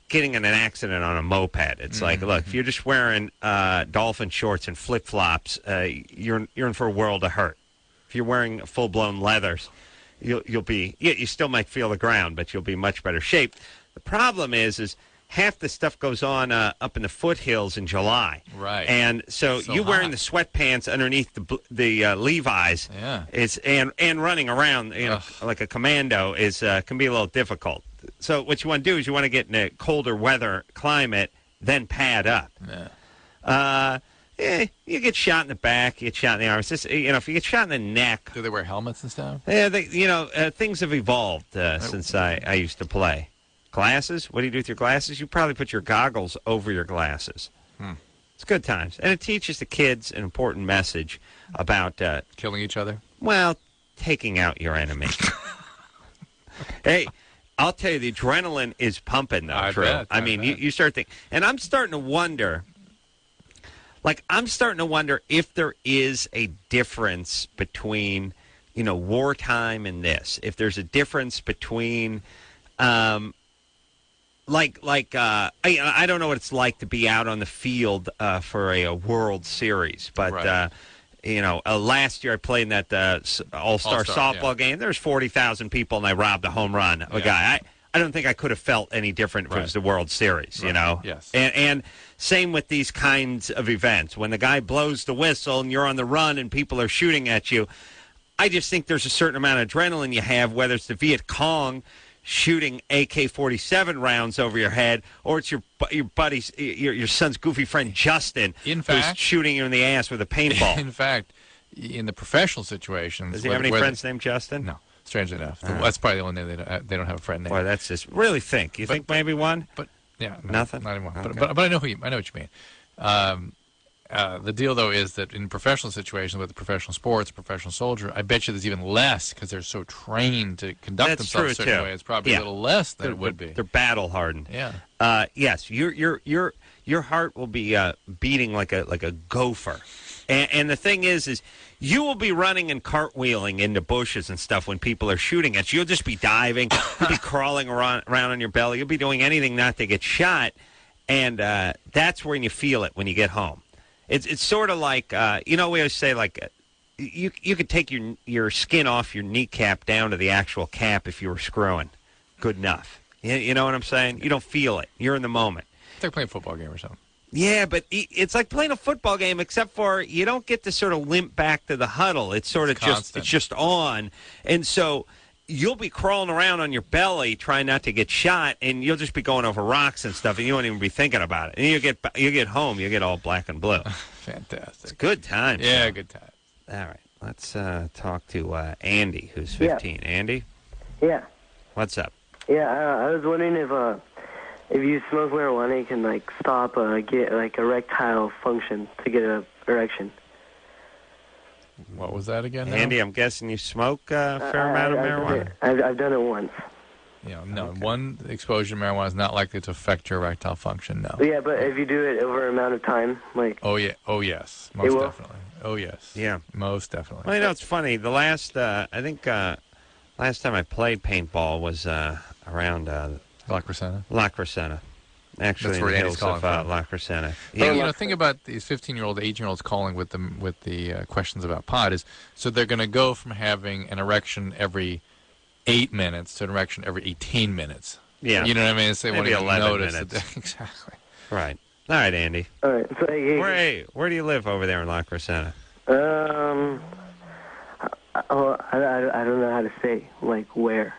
getting in an accident on a moped. It's like, look, if you're just wearing dolphin shorts and flip-flops, you're in for a world of hurt. If you're wearing full-blown leathers, you'll be, you still might feel the ground, but you'll be in much better shape. The problem is half the stuff goes on up in the foothills in July.
Right.
And so you
hot.
wearing the sweatpants underneath the Levi's is and running around like a commando is can be a little difficult. So what you want to do is you want to get in a colder weather climate, then pad up. Yeah. You get shot in the back, you get shot in the arms. If you get shot in the neck.
Do they wear helmets and stuff?
Yeah, things have evolved since I used to play. Glasses? What do you do with your glasses? You probably put your goggles over your glasses. It's good times. And it teaches the kids an important message about...
killing each other?
Well, taking out your enemy. Hey, I'll tell you, the adrenaline is pumping, though, Drew. I mean, you start thinking... And I'm starting to wonder... if there is a difference between, wartime and this. If there's a difference between... I don't know what it's like to be out on the field for a World Series, but last year I played in that All-Star softball game. There's 40,000 people, and I robbed a home run of a guy. I don't think I could have felt any different if it was the World Series,
Yes.
And same with these kinds of events. When the guy blows the whistle and you're on the run and people are shooting at you, I just think there's a certain amount of adrenaline you have, whether it's the Viet Cong shooting AK-47 rounds over your head, or it's your buddy's, your son's goofy friend Justin, who's shooting you in the ass with a paintball.
In fact, in the professional situations...
Does he have any friends named Justin?
No, strangely enough. That's probably the only name they don't have a friend named.
Boy, that's just... Really think. You think maybe one?
But, yeah.
Nothing?
Not anymore.
Okay.
But I know what you mean. The deal, though, is that in professional situations with the professional sports, professional soldier, I bet you there's even less because they're so trained to conduct themselves a certain way. It's probably a little less than it would be.
They're battle hardened.
Yeah.
Yes, your heart will be beating like a gopher, and the thing is you will be running and cartwheeling into bushes and stuff when people are shooting at you. You'll just be diving. You'll be crawling around on your belly. You'll be doing anything not to get shot, and that's when you feel it when you get home. It's sort of like, we always say, like, you could take your skin off your kneecap down to the actual cap if you were screwing. Good enough. You know what I'm saying? You don't feel it. You're in the moment.
It's like playing a football game or something.
Yeah, but it's like playing a football game, except for you don't get to sort of limp back to the huddle. It's sort of it's just on. And so you'll be crawling around on your belly trying not to get shot, and you'll just be going over rocks and stuff, and you won't even be thinking about it. And you get home, you get all black and blue.
Fantastic.
It's a good time.
Yeah, good time.
All right, let's talk to Andy, who's 15. Yeah. Andy?
Yeah.
What's up?
Yeah, I was wondering if you smoke marijuana, you can stop get erectile function to get an erection.
What was that again?
Andy, I'm guessing you smoke a fair amount of marijuana.
I've done it once.
Yeah, no, one exposure to marijuana is not likely to affect your erectile function, no.
Yeah, but if you do it over an amount of time,
Oh, yes. Most definitely. Oh, yes.
Yeah.
Most definitely.
Well, it's funny. The last, I think, last time I played paintball was around...
La Crescenta?
La Crescenta. Actually,
that's where
in the
Andy's
hills
calling
of La Crescenta.
Yeah. Think about these 15-year-old, 18-year-olds calling with the questions about pot is, so they're going to go from having an erection every 8 minutes to an erection every 18 minutes.
Yeah.
You know what I mean? So
maybe 11 minutes.
Exactly.
Right. All right, Andy.
All right. So,
where do you live over there in La Crescenta?
I don't know how to say, where.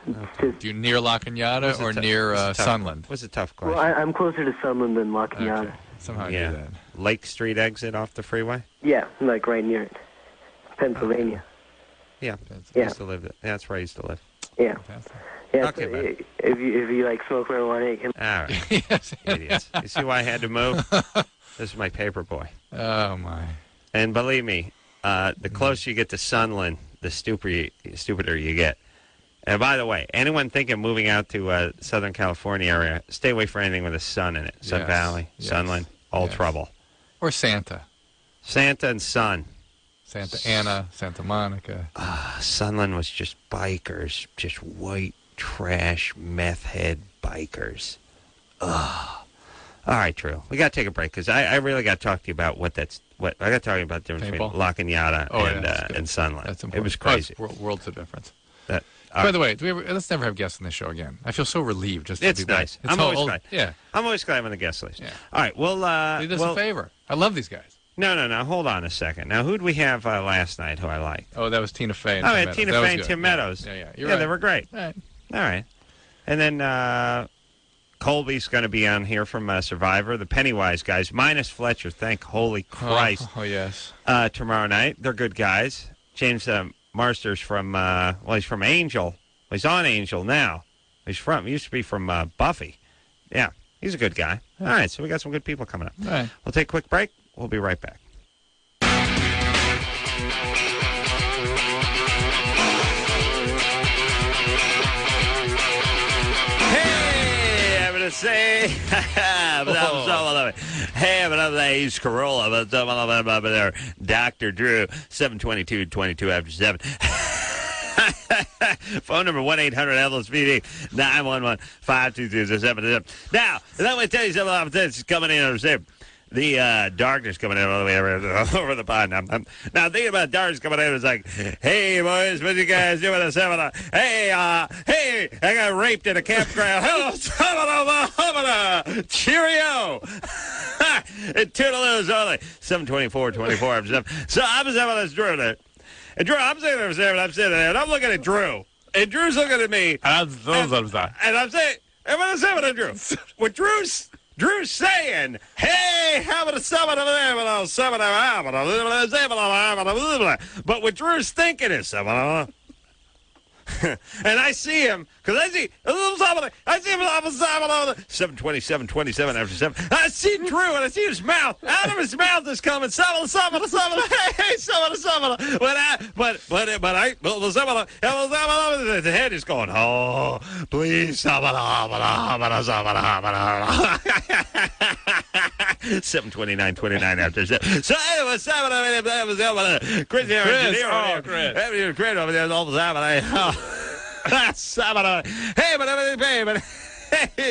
Okay.
Do you near La Cañada or near Sunland?
What's a tough question?
Well, I'm closer to Sunland than La Cañada.
Okay. Somehow I knew that.
Lake Street exit off the freeway?
Yeah, like right near it. Pennsylvania.
Yeah. I used to live there. Yeah, that's where I used to live.
Yeah. Yeah,
Okay,
so
man.
if you like smoke marijuana, you can.
All right.
Yes.
Idiots. You see why I had to move? This is my paper boy.
Oh, my.
And believe me, the closer you get to Sunland, the stupider you get. And by the way, anyone thinking of moving out to Southern California area, stay away from anything with a sun in it. Sun Valley, Sunland, all trouble.
Or Santa.
Santa and Sun.
Santa Ana, Santa Monica.
Sunland was just bikers, just white trash, meth head bikers. Ugh. All right, Drew. We got to take a break because I really got to talk to you about what I got to talk to you about the difference between La Cañada and Sunland.
That's important.
It was crazy.
Worlds of difference.
By
the way, let's never have guests on the show again. I feel so relieved just to
it's
be back.
nice. I'm always glad.
Yeah.
I'm always glad I'm on the guest list.
Yeah.
All right. Well,
do us a favor. I love these guys.
No. Hold on a second. Now, who'd we have last night who I liked?
Oh, that was Tina Fey and
Tim
Tim
Meadows. Tina Fey and Tim Meadows.
Yeah. You're right.
They were great.
All
right. And then Colby's going to be on here from Survivor, the Pennywise guys, minus Fletcher. Thank holy Christ.
Oh yes.
Tomorrow night. They're good guys. James Marsters from, he's from Angel. Well, he's on Angel now. He used to be from Buffy. Yeah, he's a good guy. All right, so we got some good people coming up.
All right.
We'll take a quick break. We'll be right back. Hey, I'm going to say, hey, but I'm he's Carolla, but there, Dr. Drew, 722-22 after 7. Phone number 1-800-LSPD 911-522-7. Now, let me tell you something. This is coming in over there. The darkness coming in all the way over the pond. Now thinking about darkness coming in, it's like, hey boys, what you guys doing at 7? Hey, I got raped in a campground. Hello, cheerio. And toodaloo only 724 after 7. So I'm 7 Drew there. And Drew, I'm sitting there, and I'm looking at Drew. And Drew's looking at me. And I'm saying, I'm going to say what I Drew. What Drew's saying, hey, how about a 7 over there? But what Drew's thinking is 7. And I see him, because I see a little something. I see him on 7:27 after 7. I see Drew, and I see his mouth. Out of his mouth is coming 7. Hey, 7. The head is going, oh, please, 7:29 after 7. So anyway, 7. Chris, over there, all the time. Hey,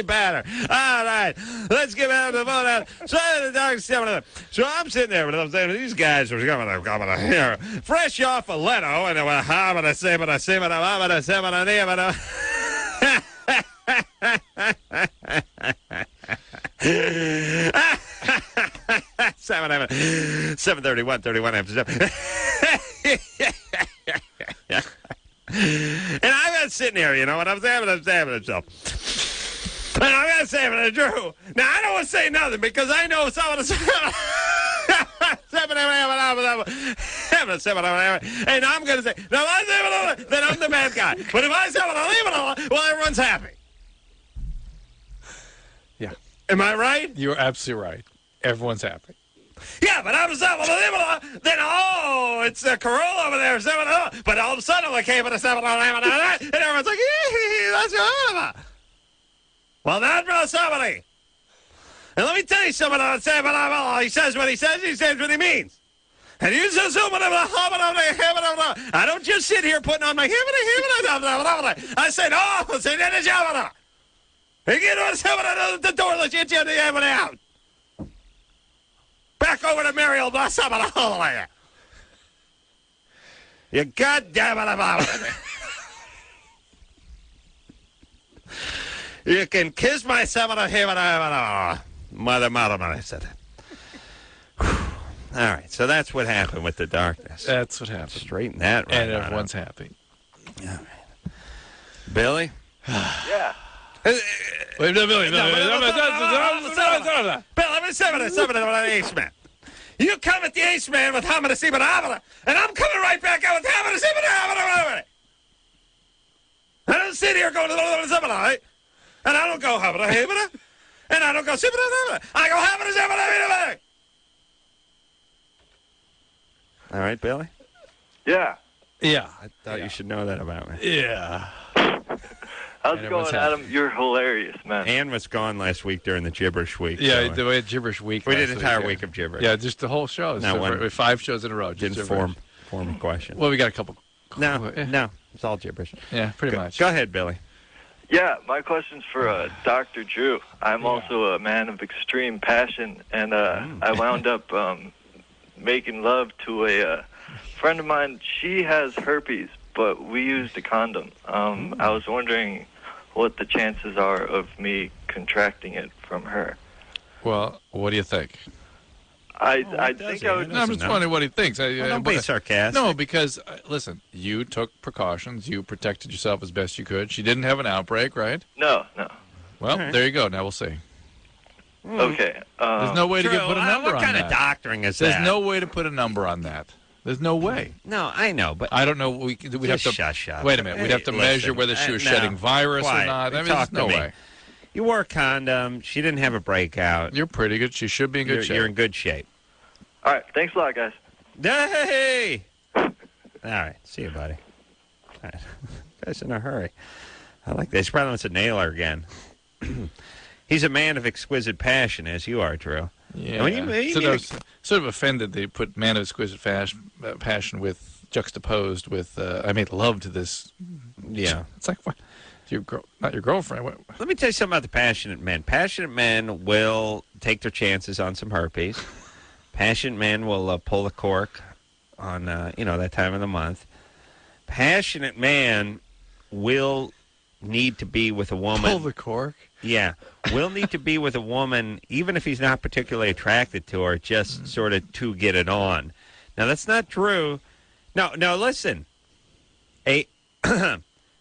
batter. All right, let's get out of the phone out. So I'm sitting there, but I'm saying these guys are coming here, fresh off of Leno, and I'm going to say, but 7:31 after 7. And I'm not sitting here, and I'm saying himself. And I'm going to say it to Drew. Now, I don't want to say nothing because I know someone is 7. And I'm going to say, no, then I'm the bad guy. But if I say I'll leave it alone, well, everyone's happy.
Yeah.
Am I right?
You're absolutely right. Everyone's happy.
Yeah, but I'm saying, then, it's a Carolla over there, 7. But all of a sudden, I'm like, hey, but a 7, and everyone's like, that's your. Well, that's not somebody. And let me tell you something. He says what he says what he means. And you just assume I don't just sit here putting on my I say, no, say that is Yamana. You get on the door, let's get you out. Back over to Mariel Blasabana. You goddamn it. You can kiss my 7 Mother, I said. All right, so that's what happened with the darkness.
That's what happened.
Straighten that right
and everyone's happy.
All right. Billy?
Yeah.
Billy, I'm 7 Ace Man. You come at the ace man with hamada sibada, and I'm coming right back out with hamada sibada. I don't sit here going sibada, and I don't go hamada sibada, and I don't go sibada. I go hamada sibada. All right, Billy?
Yeah.
Yeah.
I thought you should know that about me.
Yeah.
How's it going, Adam? You're hilarious, man.
Ann was gone last week during the gibberish week.
Yeah,
so
we had gibberish week.
we did an entire week of gibberish.
Yeah, just the whole show.
Not
So
one.
we're 5 shows in a row.
Didn't
Just
form
gibberish.
a question.
Well, we got a couple.
No, it's all gibberish.
Yeah, pretty much.
Go ahead, Billy.
Yeah, my question's for Dr. Drew. I'm also a man of extreme passion, and I wound up making love to a friend of mine. She has herpes, but we used a condom. I was wondering what the chances are of me contracting it from her.
Well, what do you think?
I think I would.
No, I'm just wondering what he thinks.
Don't be sarcastic.
No, because listen, you took precautions. You protected yourself as best you could. She didn't have an outbreak, right?
No.
Well,
right.
there you go. Now we'll see.
Okay.
There's no way to put a number on that.
What kind of doctoring is that?
There's no way to put a number on that. There's no way.
No, I know, but
I don't know. We'd have to
shush up.
wait a minute. We'd have to measure whether she was shedding virus or not. I mean, there's no way.
You wore a condom. She didn't have a breakout.
You're pretty good. She should be in good shape.
You're in good shape.
All right. Thanks a lot, guys.
Hey! All right. See you, buddy. All right. Guy's in a hurry. I like this. He probably wants to nail her again. He's a man of exquisite passion, as you are, Drew.
Yeah.
I mean,
I was sort of offended they put man of exquisite passion with juxtaposed with I made love to this.
Yeah.
It's like, what? Not your girlfriend. What?
Let me tell you something about the passionate men. Passionate men will take their chances on some herpes. Passionate men will pull the cork on, that time of the month. Passionate man will need to be with a woman.
Pull the cork?
Yeah. Will need to be with a woman, even if he's not particularly attracted to her, just sort of to get it on. Now, that's not true. No, listen. A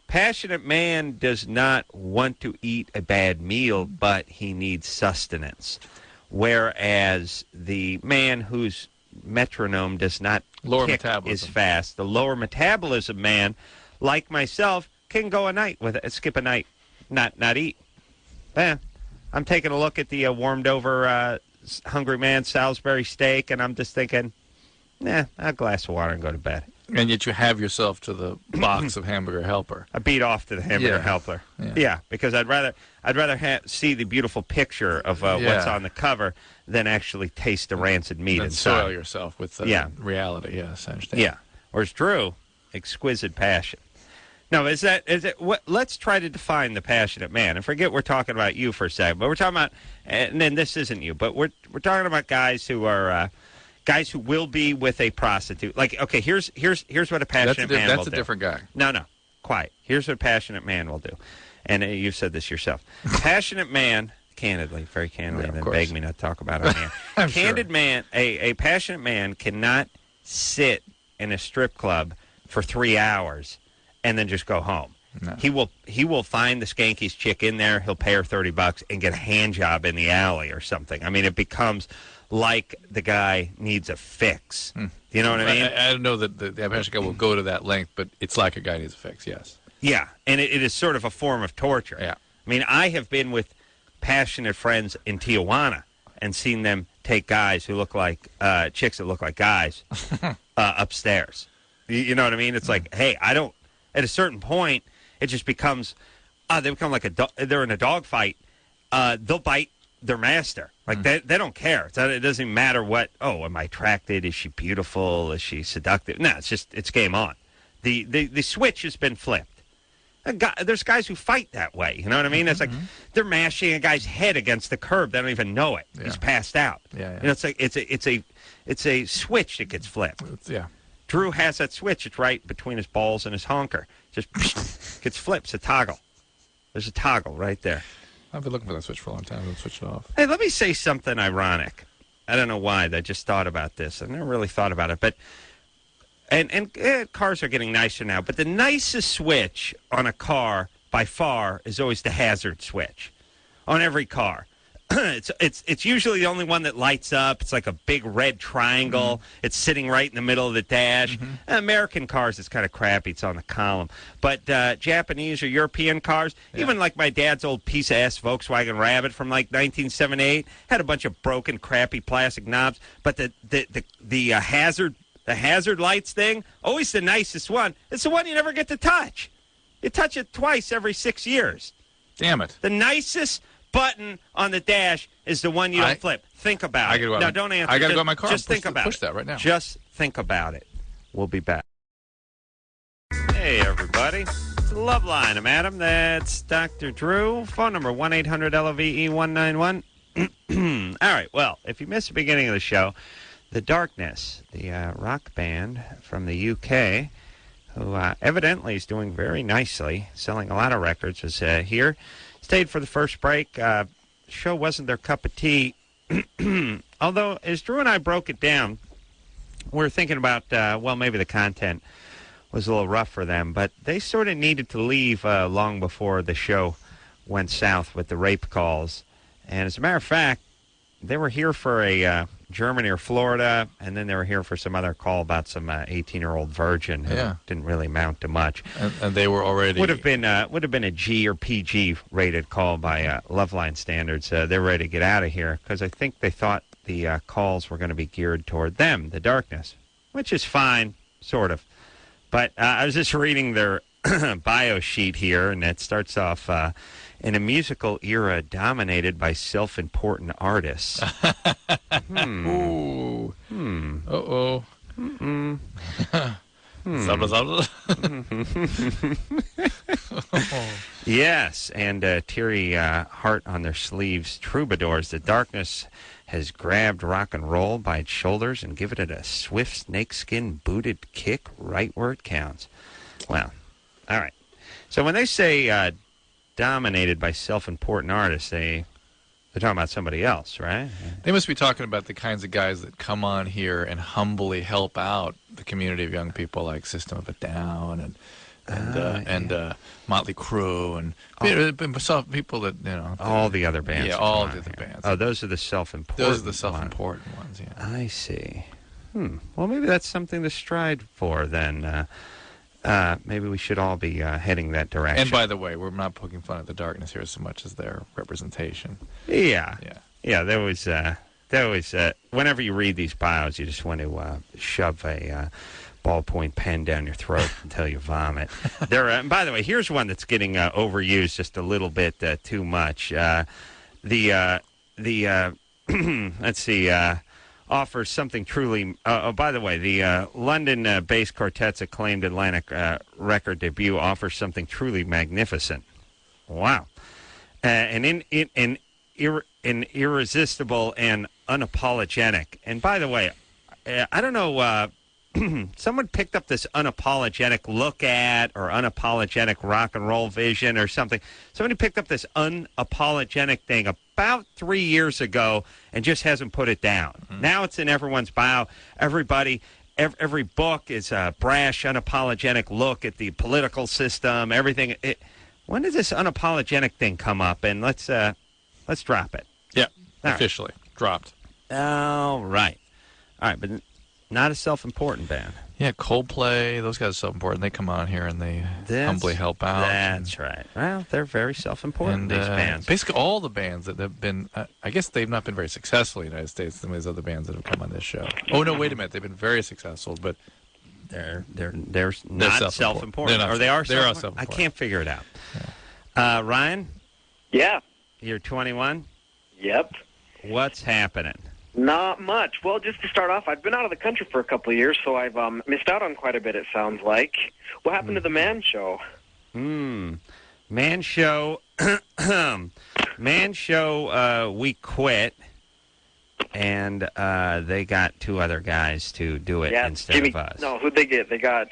passionate man does not want to eat a bad meal, but he needs sustenance. Whereas the man whose metronome does not tick as fast, the lower metabolism man, like myself, can go a night skip a night, not eat. I'm taking a look at the warmed over Hungry Man Salisbury steak, and I'm just thinking, a glass of water and go to bed.
And yet you have yourself to the box of Hamburger Helper.
I beat off to the Hamburger Helper. Yeah, because I'd rather see the beautiful picture of what's on the cover than actually taste the rancid meat
and
inside.
Soil yourself with reality. Yes, I understand.
Yeah. Whereas Drew, exquisite passion. No, is it? Let's try to define the passionate man. And forget we're talking about you for a second, but we're talking about, and then this isn't you, but we're talking about guys who are. Guys who will be with a prostitute. Like, okay, here's what a passionate man will do.
That's a different guy.
No, quiet. Here's what a passionate man will do. And you've said this yourself. Passionate man, very candidly, and then beg me not to talk about it on Candid man, a passionate man cannot sit in a strip club for 3 hours and then just go home. No. He will find the skankiest chick in there. He'll pay her $30 and get a hand job in the alley or something. I mean, it becomes like the guy needs a fix. You know what I mean?
I don't know that the passionate guy will go to that length, but it's like a guy needs a fix, yes.
Yeah, and it is sort of a form of torture.
Yeah.
I mean, I have been with passionate friends in Tijuana and seen them take guys who look like, chicks that look like guys upstairs. You know what I mean? It's like, hey, at a certain point, it just becomes, they become like they're in a dog fight. They'll bite their master. Like, they don't care. It doesn't even matter what, am I attracted? Is she beautiful? Is she seductive? No, it's game on. The switch has been flipped. There's guys who fight that way. You know what I mean? It's like they're mashing a guy's head against the curb. They don't even know it. Yeah. He's passed out.
Yeah.
You know, it's like it's a switch that gets flipped.
Yeah.
Drew has that switch. It's right between his balls and his honker. Just gets flipped. It's a toggle. There's a toggle right there.
I've been looking for that switch for a long time. I haven't switched it off.
Hey, let me say something ironic. I don't know why. I just thought about this. I never really thought about it. But cars are getting nicer now. But the nicest switch on a car, by far, is always the hazard switch on every car. it's usually the only one that lights up. It's like a big red triangle. It's sitting right in the middle of the dash. American cars, it's kind of crappy. It's on the column. But Japanese or European cars, even like my dad's old piece of ass Volkswagen Rabbit from like 1978, had a bunch of broken, crappy plastic knobs. But the hazard lights thing, always the nicest one. It's the one you never get to touch. You touch it twice every 6 years.
Damn it.
The nicest button on the dash is the one you don't flip. Think about it. No, don't answer.
I got to go in my car.
Just think about it.
Push that right now.
Just think about it. We'll be back. Hey, everybody. It's Loveline. I'm Adam. That's Dr. Drew. Phone number 1-800-LOVE-191. All right. Well, if you missed the beginning of the show, The Darkness, the rock band from the UK, who evidently is doing very nicely, selling a lot of records, was here. Stayed for the first break. Show wasn't their cup of tea. Although, as Drew and I broke it down, we were thinking about, maybe the content was a little rough for them, but they sort of needed to leave long before the show went south with the rape calls. And as a matter of fact, they were here for a Germany or Florida, and then they were here for some other call about some 18-year-old virgin who didn't really amount to much.
And they were already
would have been a G or PG rated call by Loveline standards. They're ready to get out of here because I think they thought the calls were going to be geared toward them, The Darkness, which is fine, sort of. But I was just reading their bio sheet here, and it starts off. In a musical era dominated by self-important artists.
Ooh. Uh-oh.
Yes, and teary heart on their sleeves, troubadours. The Darkness has grabbed rock and roll by its shoulders and given it a swift snakeskin booted kick right where it counts. Well, all right. So when they say dominated by self-important artists, they're talking about somebody else, right?
They must be talking about the kinds of guys that come on here and humbly help out the community of young people like System of a Down and Motley Crue and people that, you know.
All the other bands.
Yeah, all the other bands.
Oh, those are the self-important
Those are the self-important ones, yeah.
I see. Well, maybe that's something to strive for then. Maybe we should all be heading that direction.
And by the way, we're not poking fun at The Darkness here so much as their representation.
Yeah. There was whenever you read these bios, you just want to shove a ballpoint pen down your throat until you vomit. And by the way, here's one that's getting overused just a little bit too much. Let's see. Offers something truly... by the way, the London-based quartet's acclaimed Atlantic record debut offers something truly magnificent. Wow. And irresistible and unapologetic. And by the way, I don't know... someone picked up this unapologetic look at or unapologetic rock and roll vision or something. Somebody picked up this unapologetic thing about 3 years ago and just hasn't put it down. Now it's in everyone's bio. Everybody, every book is a brash, unapologetic look at the political system, everything. When did this unapologetic thing come up? And let's drop it.
Yeah, officially dropped.
All right. But not a self-important band.
Yeah, Coldplay, those guys are self-important. They come on here and they humbly help out.
That's right. Well, they're very self-important, these bands.
Basically all the bands that have been, I guess they've not been very successful in the United States, some of these other bands that have come on this show. Oh, no, wait a minute. They've been very successful, but
they're not self-important. Or they are self-important. I can't figure it out. Yeah. Ryan?
Yeah.
You're 21?
Yep.
What's happening?
Not much. Well, just to start off, I've been out of the country for a couple of years, so I've missed out on quite a bit, it sounds like. What happened to the Man Show?
Man Show, we quit, and they got two other guys to do it instead of us.
No, who'd they get? They got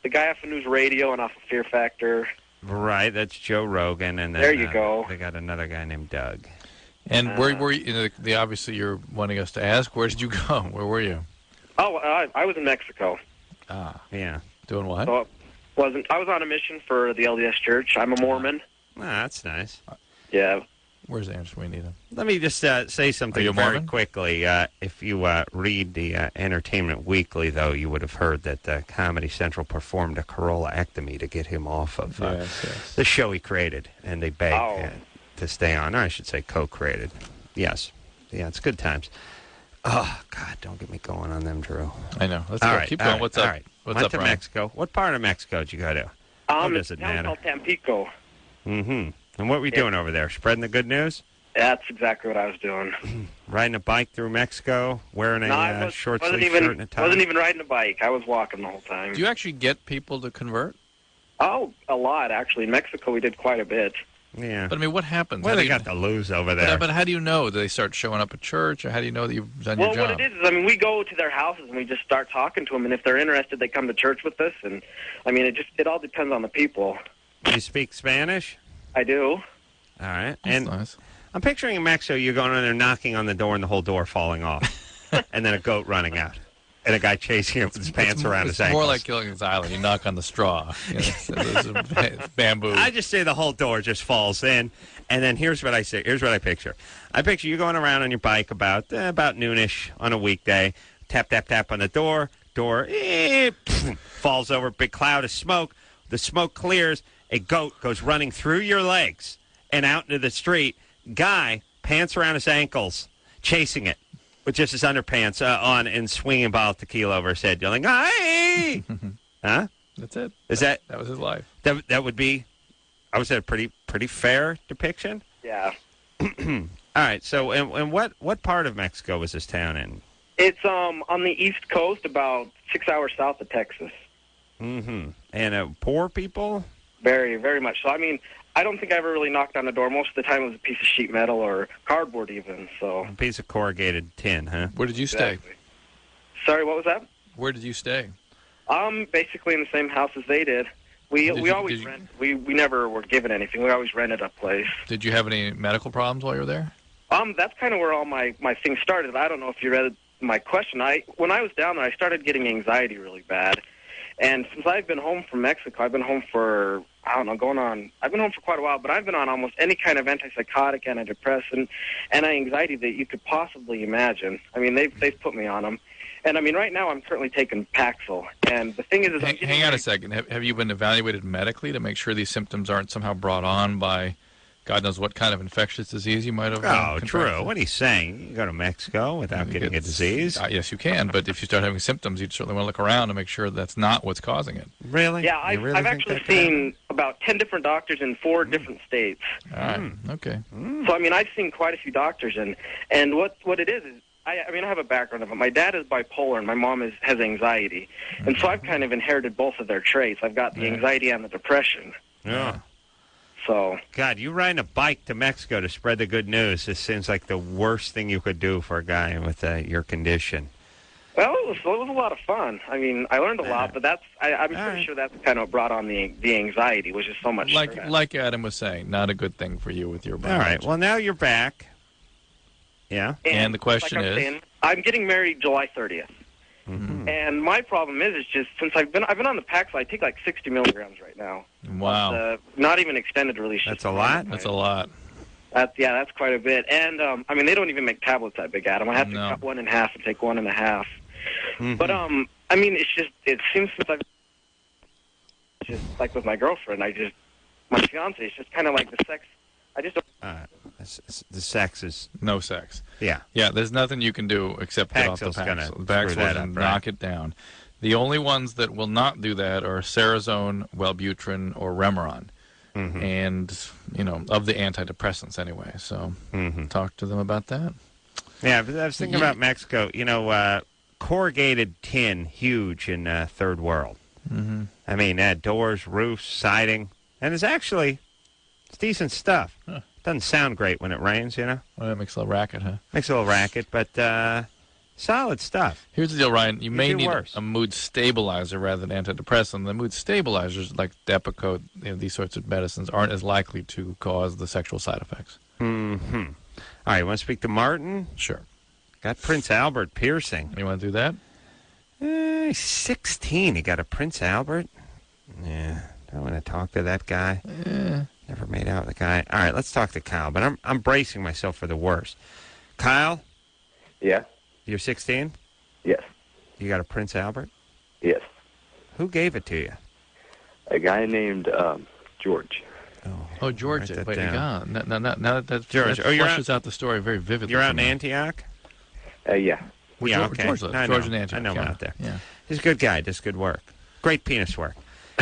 the guy off of News Radio and off of Fear Factor.
Right, that's Joe Rogan, and then,
there you go.
They got another guy named Doug.
And where were you? Obviously, you're wanting us to ask. Where did you go? Where were you?
Oh, I was in Mexico.
Yeah.
Doing what?
So I was on a mission for the LDS Church. I'm a Mormon.
That's nice.
Yeah.
Where's Anderson? We need him.
Let me just say something very
Marvin?
quickly. If you read the Entertainment Weekly, though, you would have heard that Comedy Central performed a Carolla-ectomy to get him off of the show he created, and they begged to stay on. Or I should say co-created. Yes. Yeah, it's good times. Oh, God, don't get me going on them, Drew.
I know. Let's go. Keep going. What's up?
All right.
What's up,
to
Brian?
Mexico. What part of Mexico did you go to? Does it matter?
Called Tampico.
Mm-hmm. And what were you doing over there? Spreading the good news?
That's exactly what I was doing.
Riding a bike through Mexico, wearing a short-sleeve shirt and a tie?
Wasn't even riding a bike. I was walking the whole time.
Do you actually get people to convert?
Oh, a lot, actually. In Mexico, we did quite a bit.
Yeah.
But, I mean, what happens?
What do they got to lose over there?
But how do you know? Do they start showing up at church, or how do you know that you've done your job?
Well, what it is, I mean, we go to their houses and we just start talking to them, and if they're interested, they come to church with us, and, I mean, it all depends on the people.
Do you speak Spanish?
I do.
All right.
That's nice.
I'm picturing in Mexico, you're going in there knocking on the door and the whole door falling off, and then a goat running out, and a guy chasing him with his pants around his ankles.
It's more like Gilligan's Island. You knock on the straw. There's bamboo.
I just say the whole door just falls in, and then here's what I say. Here's what I picture. I picture you going around on your bike about noonish on a weekday. Tap, tap, tap on the door. Door falls over. Big cloud of smoke. The smoke clears. A goat goes running through your legs and out into the street. Guy, pants around his ankles, chasing it with just his underpants on and swinging a bottle of tequila over his head, yelling, "Hey!" Huh?
That's it.
That
was his life.
That would be, I would say, a pretty fair depiction.
Yeah.
All right. So, and what part of Mexico was this town in?
It's on the East Coast, about 6 hours south of Texas.
Mm-hmm. And poor people?
Very, very much so. I mean, I don't think I ever really knocked on the door. Most of the time it was a piece of sheet metal or cardboard even. So
a piece of corrugated tin, huh?
Where did you stay?
Exactly. Sorry, what was that?
Where did you stay?
Basically in the same house as they did. We always rent. We never were given anything. We always rented a place.
Did you have any medical problems while you were there?
That's kind of where all my things started. I don't know if you read my question. When I was down there, I started getting anxiety really bad. And since I've been home from Mexico, I've been home for, I've been home for quite a while, but I've been on almost any kind of antipsychotic, antidepressant, anti-anxiety that you could possibly imagine. I mean, they've put me on them. And, I mean, right now I'm currently taking Paxil. And the thing is...
Hang on a second. Have you been evaluated medically to make sure these symptoms aren't somehow brought on by... God knows what kind of infectious disease you might have.
True. What he's saying, you can go to Mexico without getting a disease.
Yes, you can, but if you start having symptoms, you'd certainly want to look around to make sure that's not what's causing it.
Really?
Yeah, I've actually seen about 10 different doctors in 4 different states.
All right. Okay.
So, I mean, I've seen quite a few doctors, and what it is I have a background of it. My dad is bipolar, and my mom has anxiety. And so I've kind of inherited both of their traits. I've got the anxiety and the depression.
Yeah.
So,
God, you riding a bike to Mexico to spread the good news. This seems like the worst thing you could do for a guy with your condition.
Well, it was a lot of fun. I mean, I learned a lot, but I'm pretty sure that's kind of what brought on the anxiety, which is so much stress.
Like Adam was saying, not a good thing for you with your body.
All right. Well, now you're back. Yeah.
And the question is,
I'm getting married July 30th.
Mm-hmm.
And my problem is just since I've been on the Paxil, I take like 60 milligrams right now.
Wow.
Not even extended release.
That's a lot?
That's a lot.
That's quite a bit. And, I mean, they don't even make tablets that big, Adam. I have to cut one in half and take 1.5.
Mm-hmm.
But, I mean, it seems since I've just like with my girlfriend, my fiance, it's just kind of like the sex. I just don't.
The sex is...
No sex.
Yeah.
Yeah, there's nothing you can do except get off the Paxil. Paxil will knock it down. The only ones that will not do that are Sarazone, Wellbutrin, or Remeron. Mm-hmm. And, of the antidepressants anyway. So talk to them about that.
Yeah, but I was thinking about Mexico. Corrugated tin, huge in third world.
Mm-hmm.
I mean, doors, roofs, siding. And it's decent stuff.
Huh.
Doesn't sound great when it rains,
Well, that makes a little racket, huh?
Makes a little racket, but solid stuff.
Here's the deal, Ryan. You may need
worse.
a mood stabilizer rather than antidepressant. The mood stabilizers, like Depakote, these sorts of medicines, aren't as likely to cause the sexual side effects.
Mm-hmm. All right, you want to speak to Martin?
Sure.
Got Prince Albert piercing.
You want to do that?
He's 16. He got a Prince Albert? Yeah, don't want to talk to that guy. Never made out with a guy. All right, let's talk to Kyle, but I'm bracing myself for the worst. Kyle?
Yeah.
You're 16?
Yes.
You got a Prince Albert?
Yes.
Who gave it to you?
A guy named George.
Oh, George.
Write that
Wait,
down.
now that
George.
that
Oh, you're
flushes out the story very vividly.
You're out
for
in
me.
Antioch?
Yeah.
Where
Yeah,
George,
okay.
George lives.
I
George
know.
in Antioch.
I know him
yeah.
out there.
Yeah.
He's a good guy, does good work. Great penis work.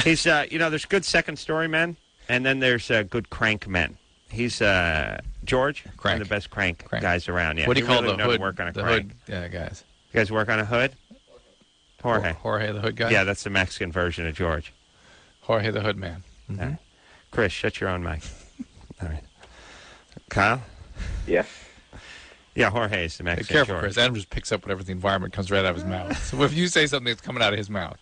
He's, there's good second story men, and then there's good crank men. He's George, one of the best crank guys around. Yeah.
What do you call
really
the
know to
hood?
work on a
the
crank.
hood guys.
You guys work on a hood? Jorge.
Jorge the hood guy?
Yeah, that's the Mexican version of George.
Jorge the hood man. Mm-hmm.
All right. Chris, shut your own mic. All right. Kyle?
Yeah.
Yeah, Jorge is the
Be
Mexican
careful,
George.
Chris. Adam just picks up whatever the environment comes right out of his mouth. So if you say something, it's coming out of his mouth.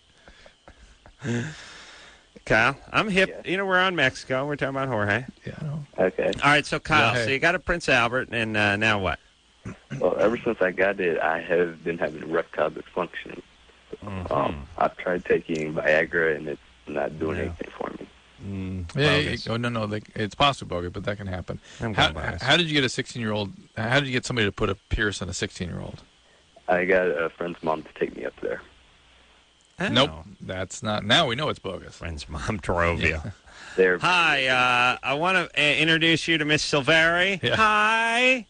Kyle, I'm hip. Yeah. We're on Mexico. We're talking about Jorge.
Yeah, I know.
Okay.
All right, so Kyle,
Yeah, hey.
so you got a Prince Albert, and now what?
Well, ever since I got it, I have been having erectile dysfunction. I've tried taking Viagra, and it's not doing anything for me.
No. It's possible, but that can happen. How did you get a 16-year-old? How did you get somebody to put a pierce on a 16-year-old?
I got a friend's mom to take me up there.
Oh.
Nope, that's not. Now we know it's bogus.
Friend's mom drove you.
There.
Hi, I want to introduce you to Miss Silveri.
Yeah.
Hi.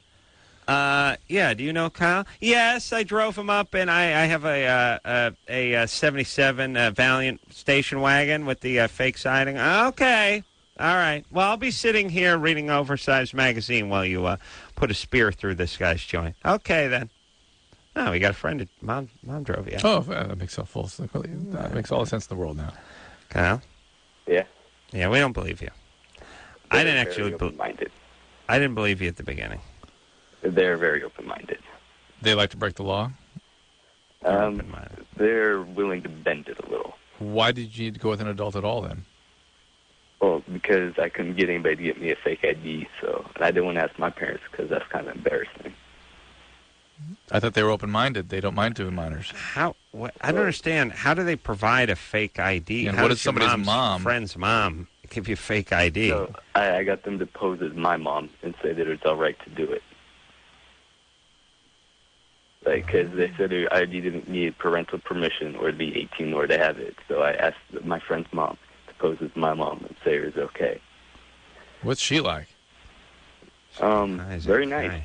Do you know Kyle? Yes, I drove him up, and I have a 77 Valiant station wagon with the fake siding. Okay. All right. Well, I'll be sitting here reading oversized magazine while you put a spear through this guy's joint. Okay, then. Oh, we got a friend that mom drove you.
Oh, that makes that makes all the sense in the world now.
Kyle?
Yeah.
Yeah, we don't believe you. I didn't actually
open-minded.
I didn't believe you at the beginning.
They're very open-minded.
They like to break the law?
They're willing to bend it a little.
Why did you need to go with an adult at all, then?
Well, because I couldn't get anybody to get me a fake ID, and I didn't want to ask my parents because that's kind of embarrassing.
I thought they were open-minded. They don't mind doing minors.
I don't understand. How do they provide a fake ID?
And
How
what
does
is somebody's
your
mom?
Friend's mom give you a fake ID?
So I got them to pose as my mom and say that it's all right to do it. Because they said their ID didn't need parental permission or to be 18 or to have it. So I asked my friend's mom to pose as my mom and say it was okay.
What's she like?
Very nice.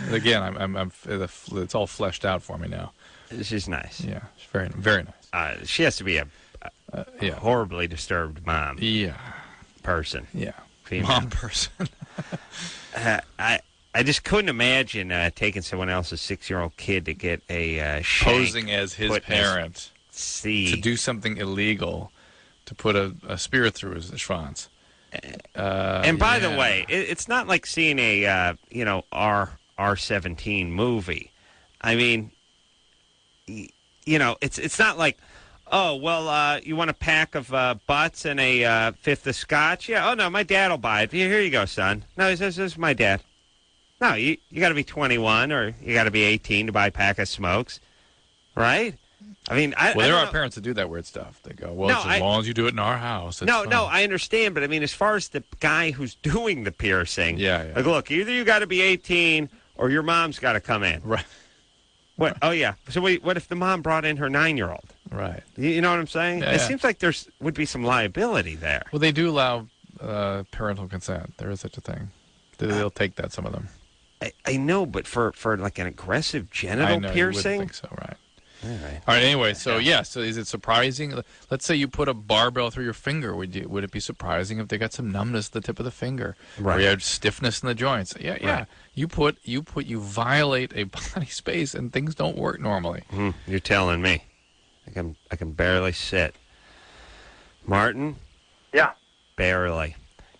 Again, it's all fleshed out for me now.
She's nice.
Yeah, she's very, very
nice. She has to be a horribly disturbed mom.
Yeah.
Person.
Yeah.
Female.
Mom person.
I just couldn't imagine taking someone else's 6-year-old kid to get a shank
Posing as his parent to do something illegal, to put a spear through his schwanz.
And by the way, it's not like seeing a R17 movie. I mean, it's not like, oh, well, you want a pack of butts and a fifth of scotch? Yeah. Oh no, my dad will buy it. Here you go, son. No, this is my dad. No, you got to be 21 or you got to be 18 to buy a pack of smokes, right? I mean,
there are parents that do that weird stuff. They go, well, as long as you do it in our house. It's fine.
I understand, but I mean, as far as the guy who's doing the piercing, like, look, either you got to be 18 or your mom's got to come in.
Right.
What? Oh, yeah. So what if the mom brought in her 9-year-old?
Right.
You know what I'm saying?
Yeah,
it seems like would be some liability there.
Well, they do allow parental consent. There is such a thing. They'll take that, some of them.
I know, but for like an aggressive genital piercing?
You wouldn't think so, right.
All right.
All right. Anyway, so is it surprising? Let's say you put a barbell through your finger. Would it be surprising if they got some numbness at the tip of the finger,
right?
Or you had stiffness in the joints? Yeah. Right. You violate a body space, and things don't work normally.
You're telling me. I can barely sit. Martin?
Yeah.
Barely.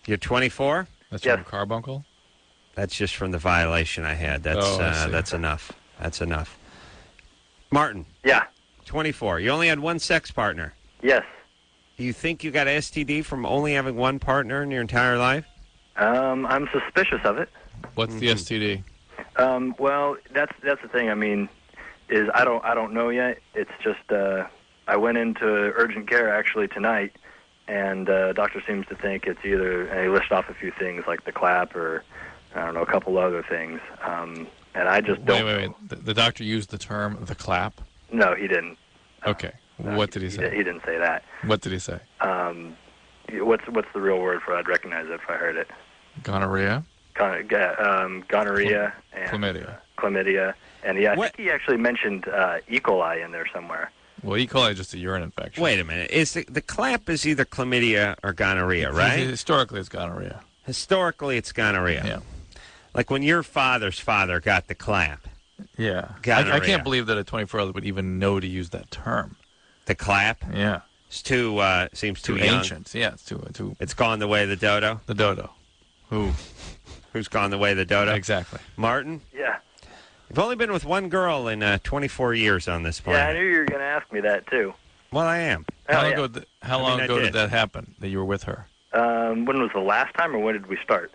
You're 24?
That's from a carbuncle?
That's just from the violation I had. That's enough. That's enough. Martin.
Yeah.
24. You only had one sex partner.
Yes.
Do you think you got STD from only having one partner in your entire life?
I'm suspicious of it.
What's the STD?
Well, that's the thing. I mean, is I don't know yet. It's just I went into urgent care actually tonight, and doctor seems to think it's either, and he listed off a few things like the clap or, I don't know, a couple other things. And I just don't.
Wait. The doctor used the term the clap?
No, he didn't.
Okay. What did he say?
He didn't say that.
What did he say?
What's the real word for it? I'd recognize it if I heard it.
Gonorrhea?
Gonorrhea and chlamydia. And I think he actually mentioned E. coli in there somewhere.
Well, E. coli is just a urine infection.
Wait a minute. Is the clap is either chlamydia or gonorrhea, right?
Historically, it's gonorrhea.
Historically, it's gonorrhea.
Yeah.
Like when your father's father got the clap.
Yeah.
Gonorrhea.
I can't believe that a 24-year-old would even know to use that term.
The clap?
Yeah.
It's too, seems too young.
Ancient. Yeah, it's too...
It's gone the way of the dodo?
The dodo.
Who's gone the way of the dodo?
Exactly.
Martin?
Yeah.
You've only been with one girl in 24 years on this planet.
Yeah, I knew you were going to ask me that, too.
Well, I am.
How long ago did that happen, that you were with her?
When was the last time, or when did we start?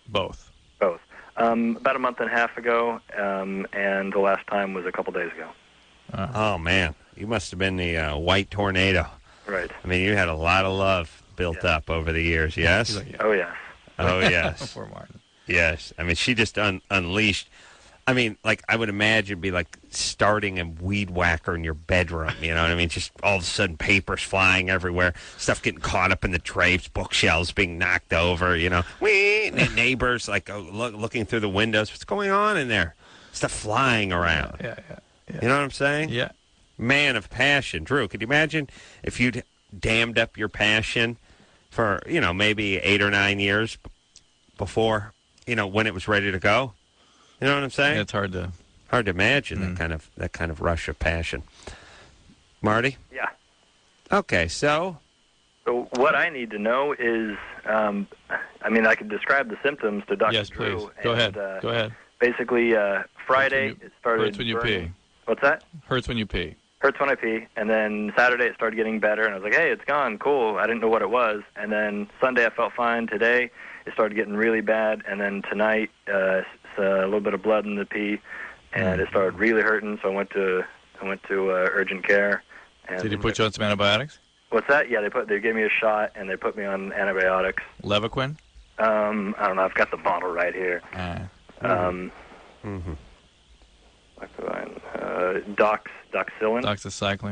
Both.
Both. About a month and a half ago, and the last time was a couple days ago.
Oh, man. You must have been the white tornado.
Right.
I mean, you had a lot of love built up over the years, yes?
Oh, yes.
Oh, yes.
Poor Martin.
Yes. I mean, she just unleashed. I mean, like, I would imagine it'd be like starting a weed whacker in your bedroom, you know what I mean? Just all of a sudden papers flying everywhere, stuff getting caught up in the drapes, bookshelves being knocked over, you know. And neighbors, like, looking through the windows. What's going on in there? Stuff flying around.
Yeah.
You know what I'm saying?
Yeah.
Man of passion. Drew, could you imagine if you'd dammed up your passion for, you know, maybe 8 or 9 years before, you know, when it was ready to go? You know what I'm saying?
Yeah, it's hard to
imagine that kind of rush of passion. Marty?
Yeah.
Okay, so
what I need to know is, I mean, I could describe the symptoms to Dr.
Yes,
Drew.
please. Go ahead. Go ahead.
Basically, Friday it started.
Hurts when you pee.
What's that?
Hurts when you pee.
Hurts when I pee. And then Saturday it started getting better, and I was like, hey, it's gone. Cool. I didn't know what it was. And then Sunday I felt fine. Today it started getting really bad. And then tonight it's a little bit of blood in the pee, and it started really hurting. So I went to urgent care. And
Did he put you on some antibiotics?
What's that? Yeah, they gave me a shot, and they put me on antibiotics.
Levaquin?
I don't know. I've got the bottle right here. Doxycycline.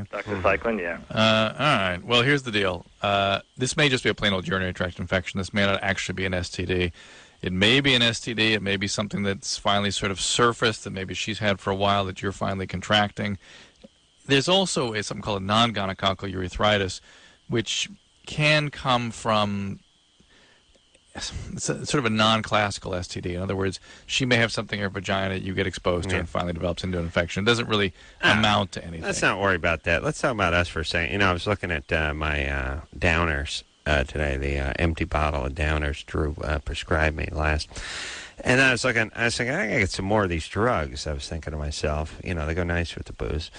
Doxycycline, yeah.
All right. Well, here's the deal. This may just be a plain old urinary tract infection. This may not actually be an STD. It may be an STD. It may be something that's finally sort of surfaced that maybe she's had for a while that you're finally contracting. There's also something called a non-gonococcal urethritis, which can come from sort of a non-classical STD. In other words, she may have something in her vagina you get exposed to and finally develops into an infection. It doesn't really amount to anything.
Let's not worry about that. Let's talk about us for a second. You know, I was looking at my Downers today, the empty bottle of Downers Drew prescribed me last. And I was thinking, I gotta get some more of these drugs. I was thinking to myself, you know, they go nice with the booze.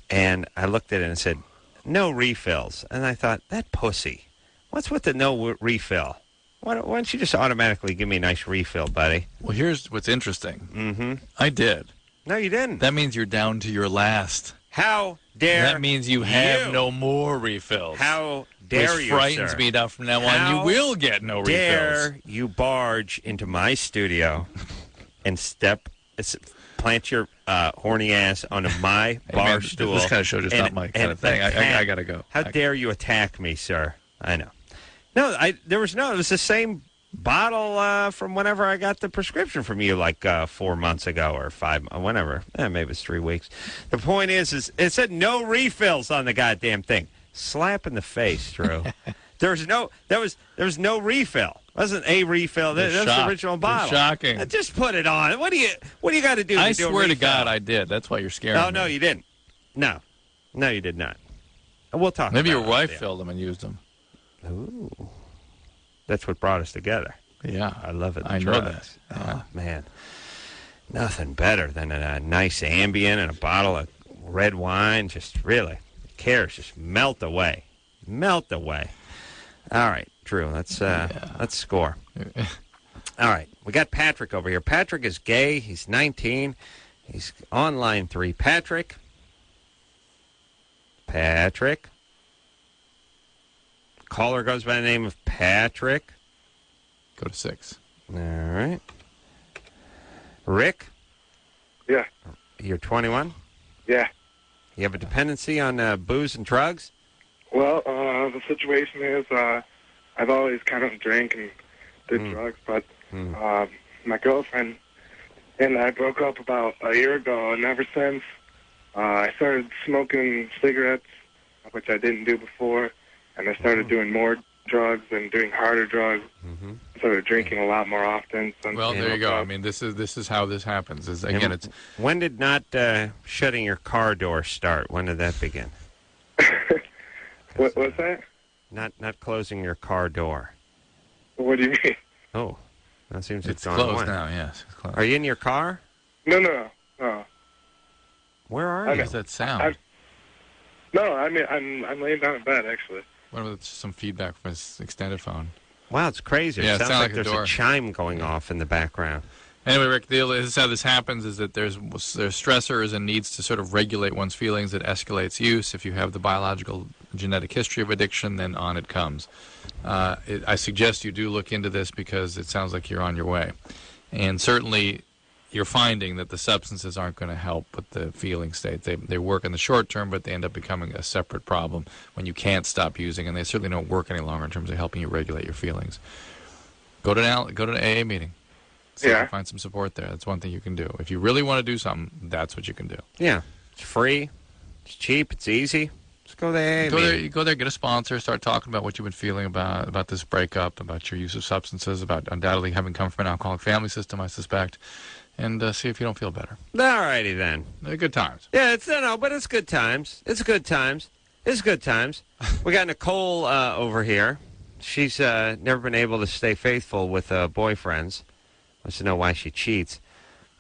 And I looked at it and said, no refills. And I thought, that pussy. What's with the no refill? Why don't you just automatically give me a nice refill, buddy?
Well, here's what's interesting.
Mm-hmm.
I did.
No, you didn't.
That means you're down to your last.
How dare
That means you have no more refills.
How dare
Which
you,
frightens
sir.
me now from now on. You will get no refills.
Dare you barge into my studio and plant your horny ass onto my bar stool.
This kind of show just not my kind of thing. I got to go.
How dare you attack me, sir? I know. No, it was the same bottle from whenever I got the prescription from you, like 4 months ago or 5, whenever. Maybe it was 3 weeks. The point is it said no refills on the goddamn thing. Slap in the face, Drew. there was no refill. It wasn't a refill. That's the original bottle.
You're shocking.
Just put it on. What do you got to do?
I swear to God, I did. That's why you're scared.
Oh, no, you didn't. No, you did not. We'll talk.
Maybe
about
your wife filled them and used them.
Ooh, that's what brought us together.
Yeah,
I love it.
I know that.
Oh man, nothing better than a nice Ambien and a bottle of red wine. Just really, cares just melt away. All right, Drew, let's score. All right, we got Patrick over here. Patrick is gay. He's 19. He's on line 3. Patrick. Patrick. Caller goes by the name of Patrick.
Go to 6.
All right. Rick?
Yeah.
You're 21?
Yeah.
You have a dependency on booze and drugs?
Well, the situation is I've always kind of drank and did drugs, but my girlfriend and I broke up about a year ago, and ever since I started smoking cigarettes, which I didn't do before, and I started doing more drugs and doing harder drugs. I started drinking a lot more often.
Well, there you go. I mean, this is how this happens. Is again, it's
when did not shutting your car door start? When did that begin?
What's that?
Not closing your car door.
What do you mean?
Oh, that seems
it's
gone
closed
away.
now. Yes, it's closed.
Are you in your car?
No.
Where are
What
you?
does that sound?
I'm laying down in bed actually.
What about some feedback from his extended phone?
Wow, it's crazy.
Yeah,
it sounds
sounds
like
like a
there's
door.
a chime going off in the background.
Anyway, Rick, this is how this happens, is that there's stressors and needs to sort of regulate one's feelings that escalates use. If you have the biological genetic history of addiction, then on it comes. I suggest you do look into this because it sounds like you're on your way. And certainly you're finding that the substances aren't going to help with the feeling state. They work in the short term, but they end up becoming a separate problem when you can't stop using, and they certainly don't work any longer in terms of helping you regulate your feelings. Go to an AA meeting. See if you can find some support there. That's one thing you can do. If you really want to do something, that's what you can do.
Yeah, it's free, it's cheap, it's easy. Just go there.
You go there, get a sponsor, start talking about what you've been feeling about this breakup, about your use of substances, about undoubtedly having come from an alcoholic family system, I suspect, and see if you don't feel better.
All righty then.
They're good times.
Yeah, but it's good times. It's good times. It's good times. We got Nicole over here. She's never been able to stay faithful with boyfriends. Wants to know why she cheats.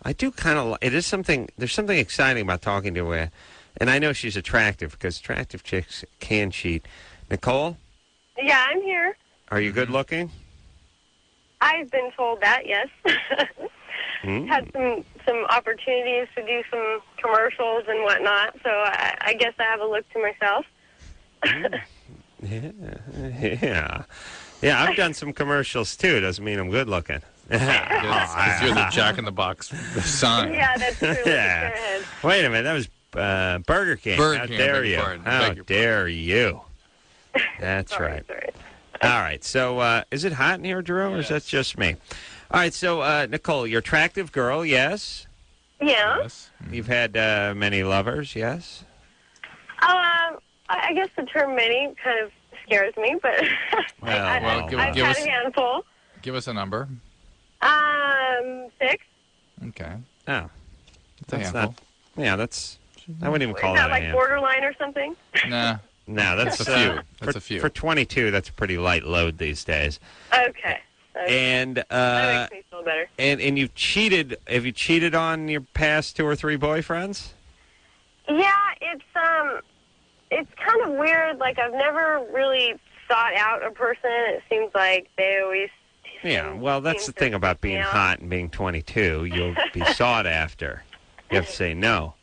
I do kind of. It is something. There's something exciting about talking to her, and I know she's attractive because attractive chicks can cheat. Nicole,
Yeah, I'm here.
are you good looking?
I've been told that, yes. Had some opportunities to do some commercials and whatnot, so I guess I have a look to myself.
Yeah. I've done some commercials too. Doesn't mean I'm good looking.
Because you're the Jack in the Box sign.
Yeah, that's true.
Yeah. Wait a minute, that was Burger King. How dare you? How dare you? That's right. All right. So, is it hot in here, Drew, or is that just me? All right. So, Nicole, you're an attractive girl, yes?
Yeah.
Yes.
You've had many lovers, yes?
I guess the term many kind of scares me, but I've had a handful.
Give us a number.
6.
Okay.
Oh.
That's
not. Yeah, I wouldn't even call
Is
that
that like borderline or something?
Nah.
No, that's
a few. That's a few.
For 22, that's a pretty light load these days.
Okay.
And
that makes me feel better.
And you've cheated. Have you cheated on your past 2 or 3 boyfriends?
Yeah, it's kind of weird. Like, I've never really sought out a person. It seems like they always.
Yeah, well, that's the thing about being hot and being 22. You'll be sought after. You have to say no.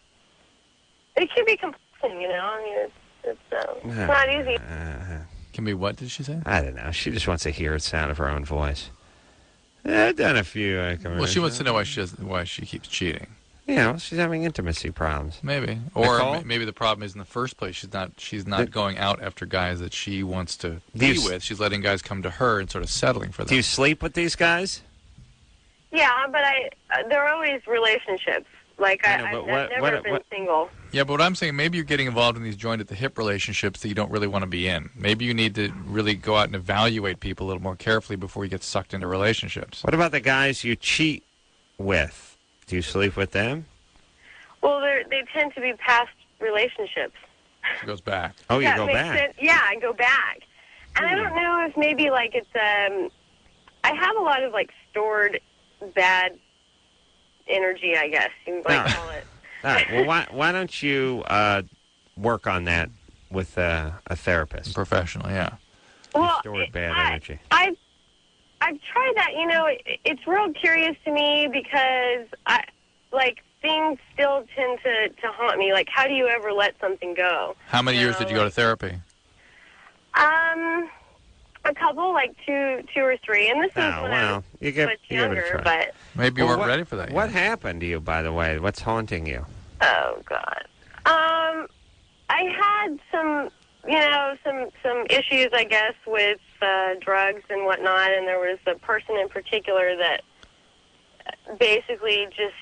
It can be compulsing, you know. I mean, it's not easy.
Can be what, did she say?
I don't know. She just wants to hear the sound of her own voice. I've done a few.
Well, she wants to know why she keeps cheating.
Yeah, well, she's having intimacy problems.
Maybe, or maybe the problem is in the first place she's not going out after guys that she wants to be with. She's letting guys come to her and sort of settling for them.
Do you sleep with these guys?
Yeah, but they're always relationships. Like, I've never been single.
Yeah, but what I'm saying, maybe you're getting involved in these joined-at-the-hip relationships that you don't really want to be in. Maybe you need to really go out and evaluate people a little more carefully before you get sucked into relationships.
What about the guys you cheat with? Do you sleep with them?
Well, they tend to be past relationships.
She goes back.
Oh, you
That
go
makes
back.
sense. Yeah, I go back. And I don't know if maybe, like, it's, I have a lot of, like, stored bad energy, I guess you might call it.
All right. Well, why don't you work on that with a therapist?
Professional, yeah.
Well,
stored bad energy.
I've tried that. You know, it's real curious to me because things still tend to haunt me. Like, how do you ever let something go?
How many years did you go to therapy?
A couple, like two or three. And this is when I was
you give
much
it a
younger,
try.
but...
Maybe you weren't ready for that.
What happened to you, by the way? What's haunting you?
Oh, God. I had some issues, I guess, with drugs and whatnot, and there was a person in particular that basically just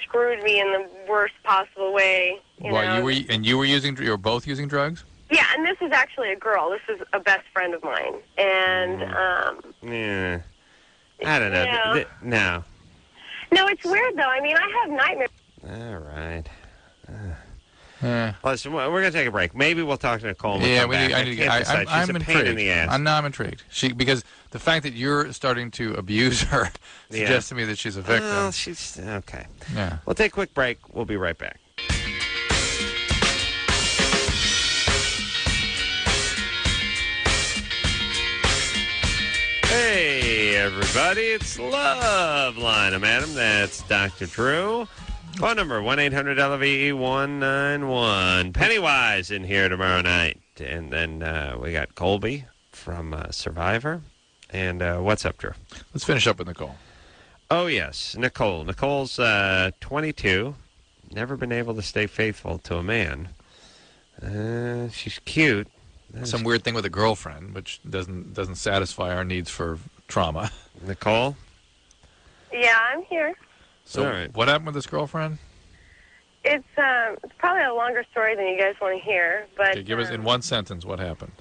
screwed me in the worst possible way. You were both using drugs? Yeah, and this is actually a girl. This is a best friend of mine, and
Yeah. I don't know. No.
No, it's weird though. I mean, I have nightmares.
All right. Listen, we're going to take a break. Maybe we'll talk to Nicole.
Yeah,
I'm
intrigued.
pain in the ass.
I'm intrigued. Because the fact that you're starting to abuse her suggests to me that she's a victim.
Well, she's okay.
Yeah.
We'll take a quick break. We'll be right back. Hey, everybody, it's Loveline. I'm Adam. That's Dr. Drew. Phone number, 1-800-LVE-191. Pennywise in here tomorrow night. And then we got Colby from Survivor. And what's up, Drew?
Let's finish up with Nicole.
Oh, yes, Nicole. Nicole's 22. Never been able to stay faithful to a man. She's cute.
Some weird thing with a girlfriend, which doesn't satisfy our needs for trauma.
Nicole?
Yeah, I'm here.
So what happened with this girlfriend?
It's probably a longer story than you guys want to hear, but
Okay, give us in one sentence what happened.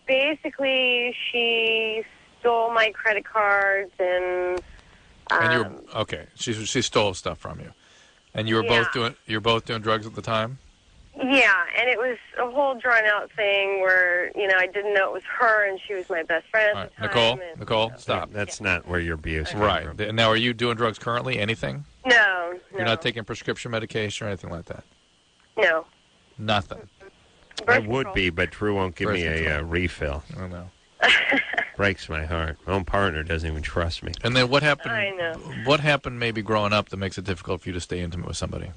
Basically, she stole my credit cards and
you were okay. She stole stuff from you, and you were both doing drugs at the time.
Yeah, and it was a whole drawn-out thing where, I didn't know it was her, and she was my best friend at the time.
Nicole, stop.
That's not where your abuse came
Right.
from.
Now, are you doing drugs currently? Anything?
No.
You're not taking prescription medication or anything like that?
No.
Nothing?
I would be, but Drew won't give me a refill.
I know.
Breaks my heart. My own partner doesn't even trust me.
And then what happened?
I know.
What happened maybe growing up that makes it difficult for you to stay intimate with somebody?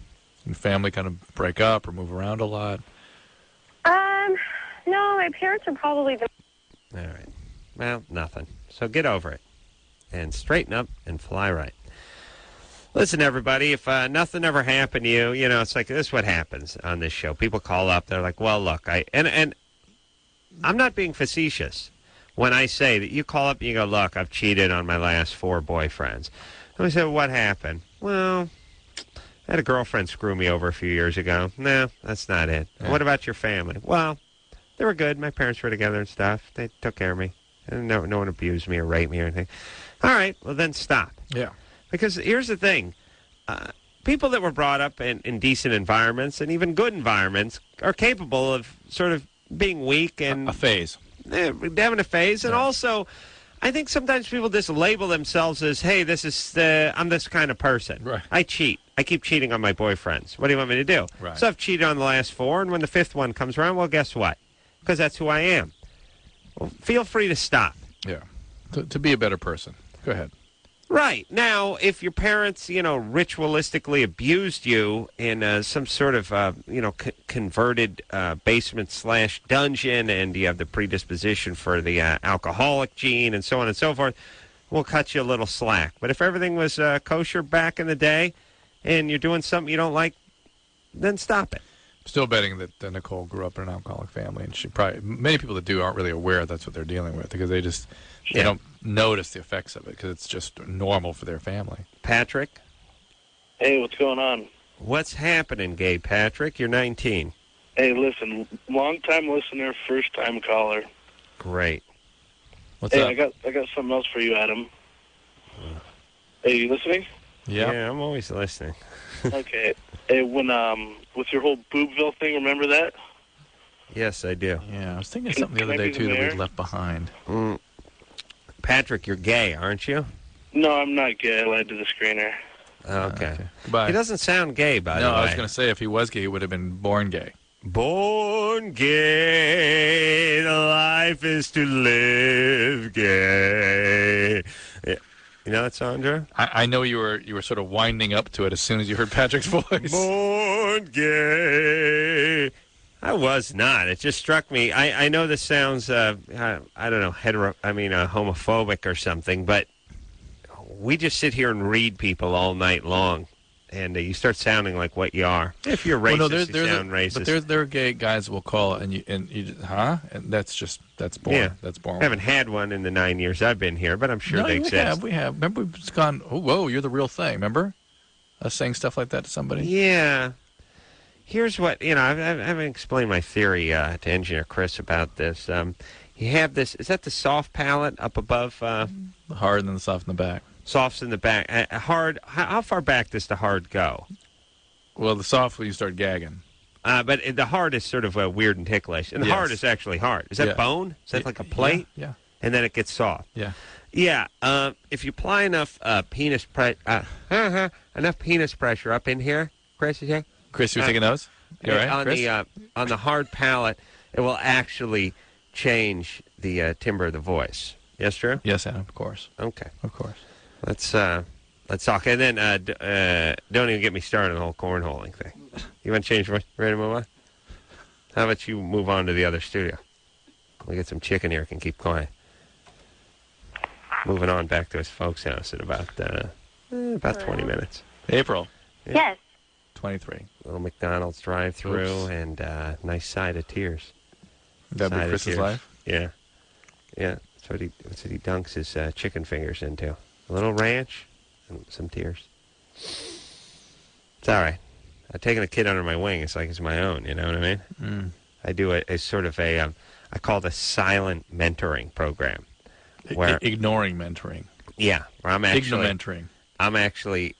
Your family kind of break up or move around a lot?
No, my parents are probably the...
All right. Well, nothing. So get over it and straighten up and fly right. Listen, everybody, if nothing ever happened to you, it's like this is what happens on this show. People call up. They're like, well, look, and I'm not being facetious when I say that you call up and you go, look, I've cheated on my last 4 boyfriends. And we say, well, what happened? Well, I had a girlfriend screw me over a few years ago. No, that's not it.
Yeah.
What about your family? Well, they were good. My parents were together and stuff. They took care of me. And no one abused me or raped me or anything. All right, well, then stop.
Yeah.
Because here's the thing. People that were brought up in decent environments and even good environments are capable of sort of being weak and...
A phase.
Having a phase. And also, I think sometimes people just label themselves as, hey, I'm this kind of person.
Right.
I cheat. I keep cheating on my boyfriends. What do you want me to do?
Right.
So I've cheated on the last 4, and when the 5th one comes around, well, guess what? Because that's who I am. Well, feel free to stop.
Yeah. To be a better person. Go ahead.
Right. Now, if your parents, ritualistically abused you in some sort of, converted basement/dungeon, and you have the predisposition for the alcoholic gene and so on and so forth, we'll cut you a little slack. But if everything was kosher back in the day and you're doing something you don't like, then stop it.
Still betting that Nicole grew up in an alcoholic family, and many people that do aren't really aware that's what they're dealing with because they don't notice the effects of it because it's just normal for their family.
Patrick?
Hey, what's going on?
What's happening, gay Patrick? You're 19.
Hey, listen, long-time listener, first-time caller.
Great.
What's
up?
I
got something else for you, Adam. Hey, you listening?
Yeah, I'm always listening.
Okay. Hey, with your whole boobville thing, remember that?
Yes, I do.
Yeah, I was thinking something the other day, too, that we left behind.
Patrick, you're gay, aren't you?
No, I'm not gay. I lied to the screener.
Okay.
Goodbye.
He doesn't sound gay, by the way.
No, I was going to say if he was gay, he would have been born gay.
Born gay, the life is to live gay. Yeah.
You know that song, Drew?
I know you were sort of winding up to it as soon as you heard Patrick's voice.
Born gay. I was not. It just struck me. I know this sounds, I don't know, homophobic or something, but we just sit here and read people all night long, and you start sounding like what you are. If you're racist, you sound racist.
But there are gay guys will call and you and that's boring.
Yeah.
That's boring.
I haven't had one in the 9 years I've been here, but I'm sure they exist.
We have. Remember, we've just gone, oh, whoa, you're the real thing. Remember us saying stuff like that to somebody?
Yeah. Here's what, I haven't explained my theory to Engineer Chris about this. You have this, is that the soft palate up above?
The hard and then the soft in the back.
Soft's in the back. Hard, how far back does the hard go?
Well, the soft when you start gagging.
But the hard is sort of weird and ticklish. And the hard is actually hard. Is that bone? Is that like a plate?
Yeah.
And then it gets soft.
Yeah.
Yeah. If you apply enough penis pressure up in here, Chris, is that?
Chris, you're taking those? You all right,
on
Chris?
On the hard palate, it will actually change the timbre of the voice. Yes, Drew?
Yes, Adam, of course.
Okay.
Of course.
Let's talk. And then don't even get me started on the whole cornholing thing. You want to change? Ready to move on? How about you move on to the other studio? We'll get some chicken here. Can keep quiet. Moving on back to his folks' house in about 20 minutes.
April.
Yeah. Yes.
23.
Little McDonald's drive-through and nice side of tears.
That'd be Chris's life?
Yeah. Yeah. That's what he dunks his chicken fingers into. A little ranch and some tears. It's all right. I've taken a kid under my wing. It's like it's my own. You know what I mean?
Mm.
I do a sort of I call it a silent mentoring program. Where
ignoring mentoring.
Yeah. Where I'm actually...
Ignomentoring.
I'm actually,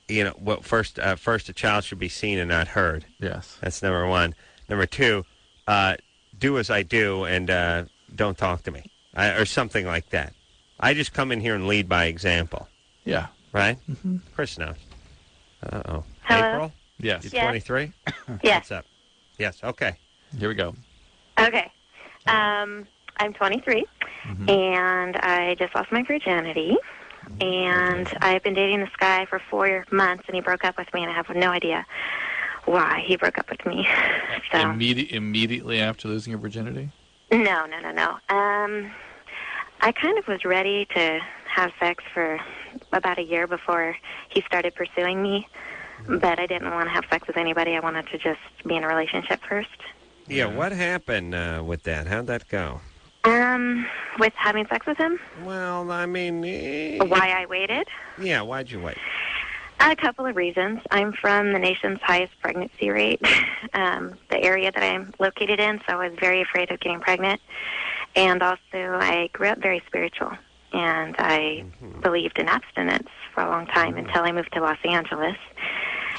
first a child should be seen and not heard.
Yes.
That's number one. Number two, do as I do and don't talk to me. Or something like that. I just come in here and lead by example.
Yeah.
Right?
Mm-hmm.
Chris knows. Uh-oh.
Hello?
April?
Yes.
You're 23?
Yes.
What's up? Yes, okay.
Here we go.
Okay. I'm 23, and I just lost my virginity. And I've been dating this guy for 4 months, and he broke up with me, and I have no idea why he broke up with me. So
Immediately after losing your virginity?
No. I kind of was ready to have sex for about a year before he started pursuing me, but I didn't want to have sex with anybody. I wanted to just be in a relationship first.
Yeah, what happened with that? How'd that go?
With having sex with him?
Well, I mean...
Why I waited?
Yeah, why'd you wait?
A couple of reasons. I'm from the nation's highest pregnancy rate, the area that I'm located in, so I was very afraid of getting pregnant. And also, I grew up very spiritual, and I believed in abstinence for a long time until I moved to Los Angeles.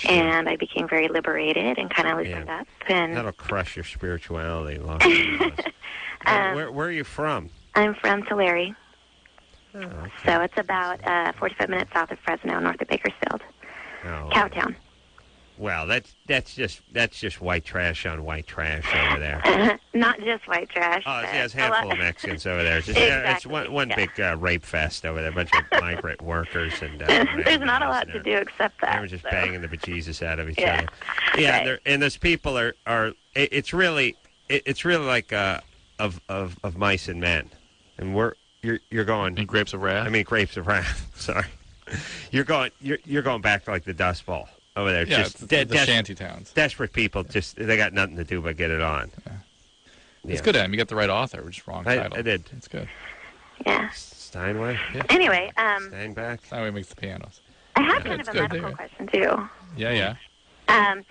Sure. And I became very liberated and kind of loosened up. And
that'll crush your spirituality, Los Angeles. Where are you from?
I'm from Tulare.
Oh, okay.
So it's about 45 minutes south of Fresno, north of Bakersfield.
Oh,
Cowtown.
Well, that's just white trash on white trash over there.
Not just white trash.
Oh, yeah, it's a handful of Mexicans over there. It's one big rape fest over there. A bunch of migrant workers and.
There's not a lot to do except that.
They're just banging the bejesus out of each other. Yeah, right. And those people are. It's really like of mice and men, and you're going.
And grapes of wrath.
I mean, grapes of wrath. Sorry, you're going back to like the Dust Bowl. Over there,
yeah,
just
the shanty towns.
Desperate people, they got nothing to do but get it on.
Yeah. It's good, Adam. You got the right author, which is wrong title.
I did.
It's good.
Yeah.
Steinway?
Yeah. Anyway,
Steinbeck?
Steinway makes the pianos.
I have kind of a medical question, too.
Yeah.
Can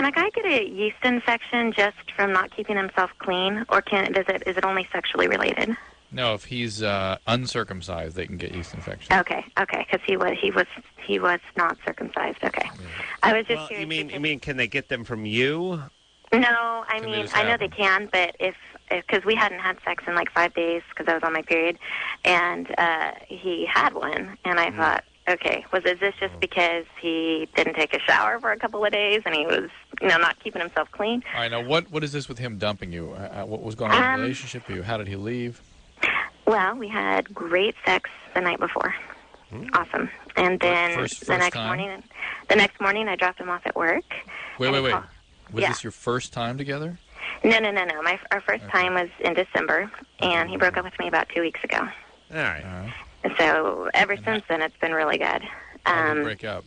a guy get a yeast infection just from not keeping himself clean, or is it only sexually related?
No, if he's uncircumcised, they can get yeast infection.
Okay, because he was not circumcised. Okay, yeah. I was just curious.
You mean can they get them from you?
No, I know they can, but because we hadn't had sex in like 5 days because I was on my period, and he had one, and I thought, okay, is this just because he didn't take a shower for a couple of days and he was, not keeping himself clean?
All right, now what is this with him dumping you? What was going on in the relationship? How did he leave?
Well, we had great sex the night before.
Awesome. And then
First
the next
time?
morning, I dropped him off at work.
Wait. Was
Yeah.
this your first time together?
No. Our first time was in December, and he broke up with me about 2 weeks ago.
All right.
So ever since then, it's been really good.
How did you break up?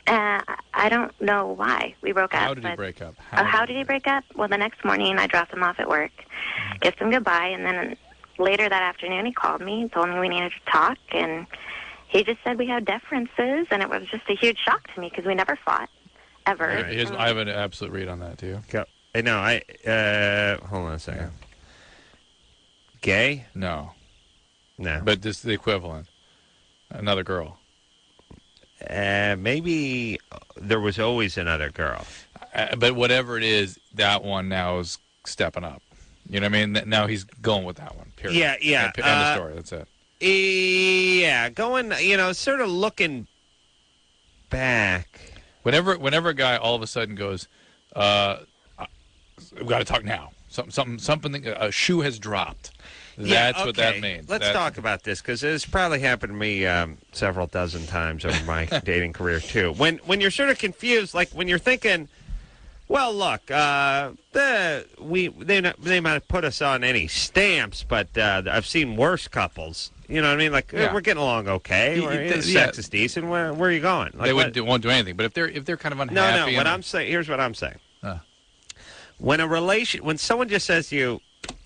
I don't know why we broke up.
How did he
but-
break up?
How did he break up? Well, the next morning, I dropped him off at work, kissed him goodbye, and then later that afternoon, he called me and told me we needed to talk, and he just said we had differences, and it was just a huge shock to me because we never fought, ever.
Right, I have an absolute read on that, do you?
No, hold on a second. Gay?
No.
No.
But this is the equivalent. Another girl.
Maybe there was always another girl.
But whatever it is, that one now is stepping up. You know what I mean? Now he's going with that one, period.
Yeah.
End of story, that's it.
Yeah, going, sort of looking back.
Whenever a guy all of a sudden goes, we've got to talk now. Something, a shoe has dropped. That's what that means.
Let's talk about this because it's probably happened to me several dozen times over my dating career too. When you're sort of confused, like when you're thinking, well, look, they might have put us on any stamps, but I've seen worse couples. You know what I mean? Like we're getting along okay. Sex is decent. Where are you going? Like,
they won't do anything. But if they're kind of unhappy,
Here's what I'm saying. When someone just says to you,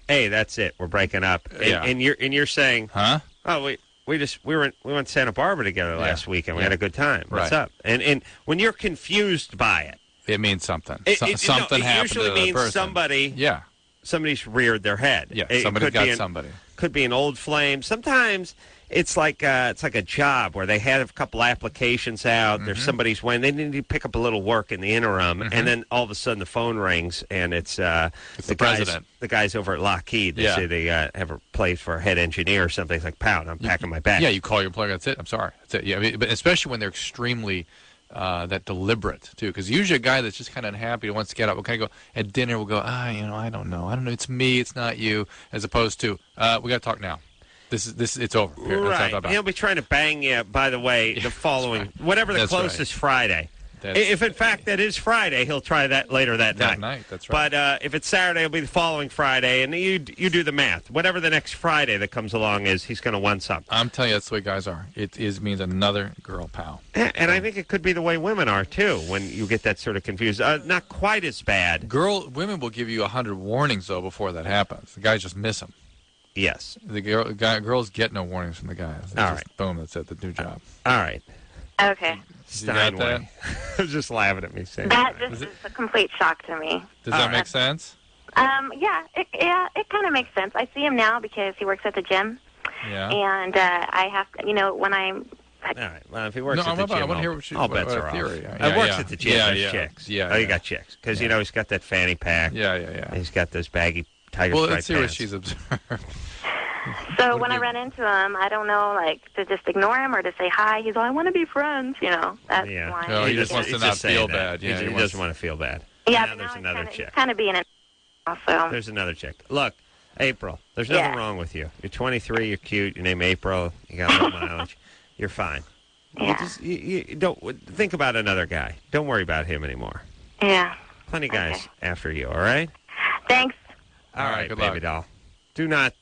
hey, that's it, we're breaking up, and you're saying,
huh?
Oh, we went to Santa Barbara together last weekend. We had a good time. What's up? And when you're confused by it,
it means something.
Something happened to the person. It usually means somebody.
Yeah.
Somebody's reared their head.
Yeah. Somebody's got somebody.
Could be an old flame. Sometimes it's like a job where they had a couple applications out. There's somebody's waiting. They need to pick up a little work in the interim, and then all of a sudden the phone rings, and it's the
president.
The guys over at Lockheed. They say they have a place for a head engineer or something. It's like, pound, I'm packing my bag.
Yeah, you call your employer. That's it. I'm sorry. That's it. Yeah, I mean, but especially when they're extremely that deliberate too, because usually a guy that's just kind of unhappy wants to get up will kind of go at dinner. Will go, I don't know. It's me. It's not you. As opposed to, we got to talk now. This it's over. Here,
right. He'll be trying to bang you, by the way, the following, whatever the closest Friday. If, in fact, that is Friday, he'll try that later that night.
That's right.
But if it's Saturday, it'll be the following Friday, and you do the math. Whatever the next Friday that comes along is, he's going to want something.
I'm telling you, that's the way guys are. It means another girl pal.
And I think it could be the way women are, too, when you get that sort of confused. Not quite as bad.
Women will give you 100 warnings, though, before that happens. The guys just miss them.
Yes.
The girls get no warnings from the guys.
All right.
Boom, that's it, the new job.
All right.
Okay.
Steinway. I was just laughing at me saying
that. Just is a complete shock to me.
Does that make sense?
Yeah, it kind of makes sense. I see him now because he works at the gym.
Yeah.
And I have to, when I'm...
All right. Well, if he works at the gym,
I want to
hear
all bets are off.
Yeah,
works at the gym. There's chicks.
Yeah.
You got chicks because he's got that fanny pack.
Yeah.
He's got those baggy tiger stripe pants.
Well, let's see what she's observed.
So when I run into him, I don't know, to just ignore him or to say hi. He's all, I want to be friends, That's why.
Oh, he just wants to not feel bad.
Yeah, he doesn't want to feel bad.
Yeah,
but there's another chick.
Kind of being an also.
There's another chick. Look, April, there's nothing wrong with you. You're 23, you're cute, your name April, you got a little mileage. You're fine.
Yeah.
You don't think about another guy. Don't worry about him anymore.
Yeah.
Plenty of guys after you, all right?
Thanks.
All right,
good
baby
luck.
doll. Do not...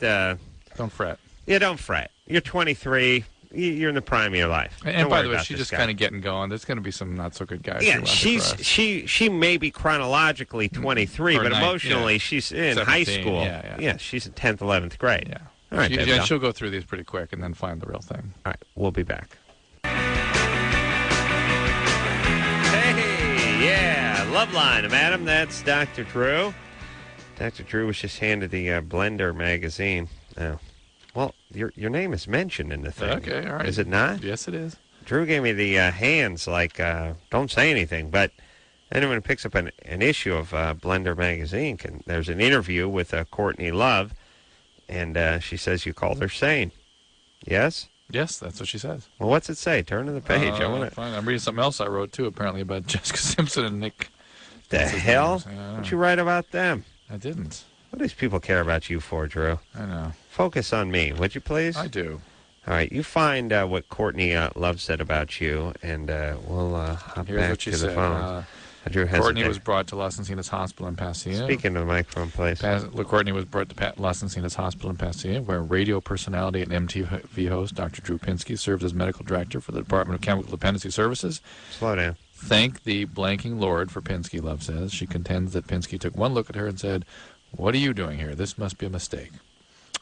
don't fret.
Yeah, don't fret. You're 23. You're in the prime of your life.
And by the way, she's just kind of getting going. There's going to be some not so good guys.
Yeah, she may be chronologically 23, but emotionally she's in
17,
high school.
Yeah,
she's in 10th, 11th grade.
Yeah.
All right, baby doll.
She'll go through these pretty quick and then find the real thing.
All right, we'll be back. Hey, yeah, Loveline, madam. That's Dr. Drew. Dr. Drew was just handed the Blender magazine. Oh. Well, your name is mentioned in the thing.
Okay, all right.
Is it not?
Yes, it is.
Drew gave me the hands like, don't say anything, but anyone who picks up an issue of Blender magazine, there's an interview with Courtney Love, and she says you called her sane. Yes?
Yes, that's what she says.
Well, what's it say? Turn to the page.
Fine. I'm reading something else I wrote, too, apparently, about Jessica Simpson and Nick.
The hell? What'd you write about them?
I didn't.
What do these people care about you for, Drew?
I know.
Focus on me, would you please?
I do.
All right, you find what Courtney Love said about you, and we'll hop
Here's
back
what she
to the
said.
phone.
Courtney was brought to Las Encinas Hospital in Pasadena.
Speaking to the microphone, please.
Courtney was brought to Las Encinas Hospital in Pasadena, where radio personality and MTV host Dr. Drew Pinsky serves as medical director for the Department of Chemical Dependency Services.
Slow down.
Thank the blanking Lord for Pinsky, Love says. She contends that Pinsky took one look at her and said, "What are you doing here? This must be a mistake."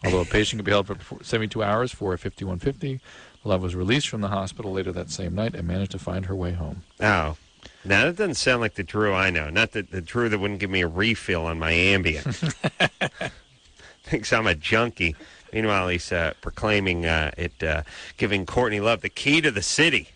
Although a patient could be held for 72 hours for a 5150, Love was released from the hospital later that same night and managed to find her way home.
Oh. Now, that doesn't sound like the Drew I know. Not the Drew that wouldn't give me a refill on my Ambien. Thinks I'm a junkie. Meanwhile, he's proclaiming giving Courtney Love the key to the city.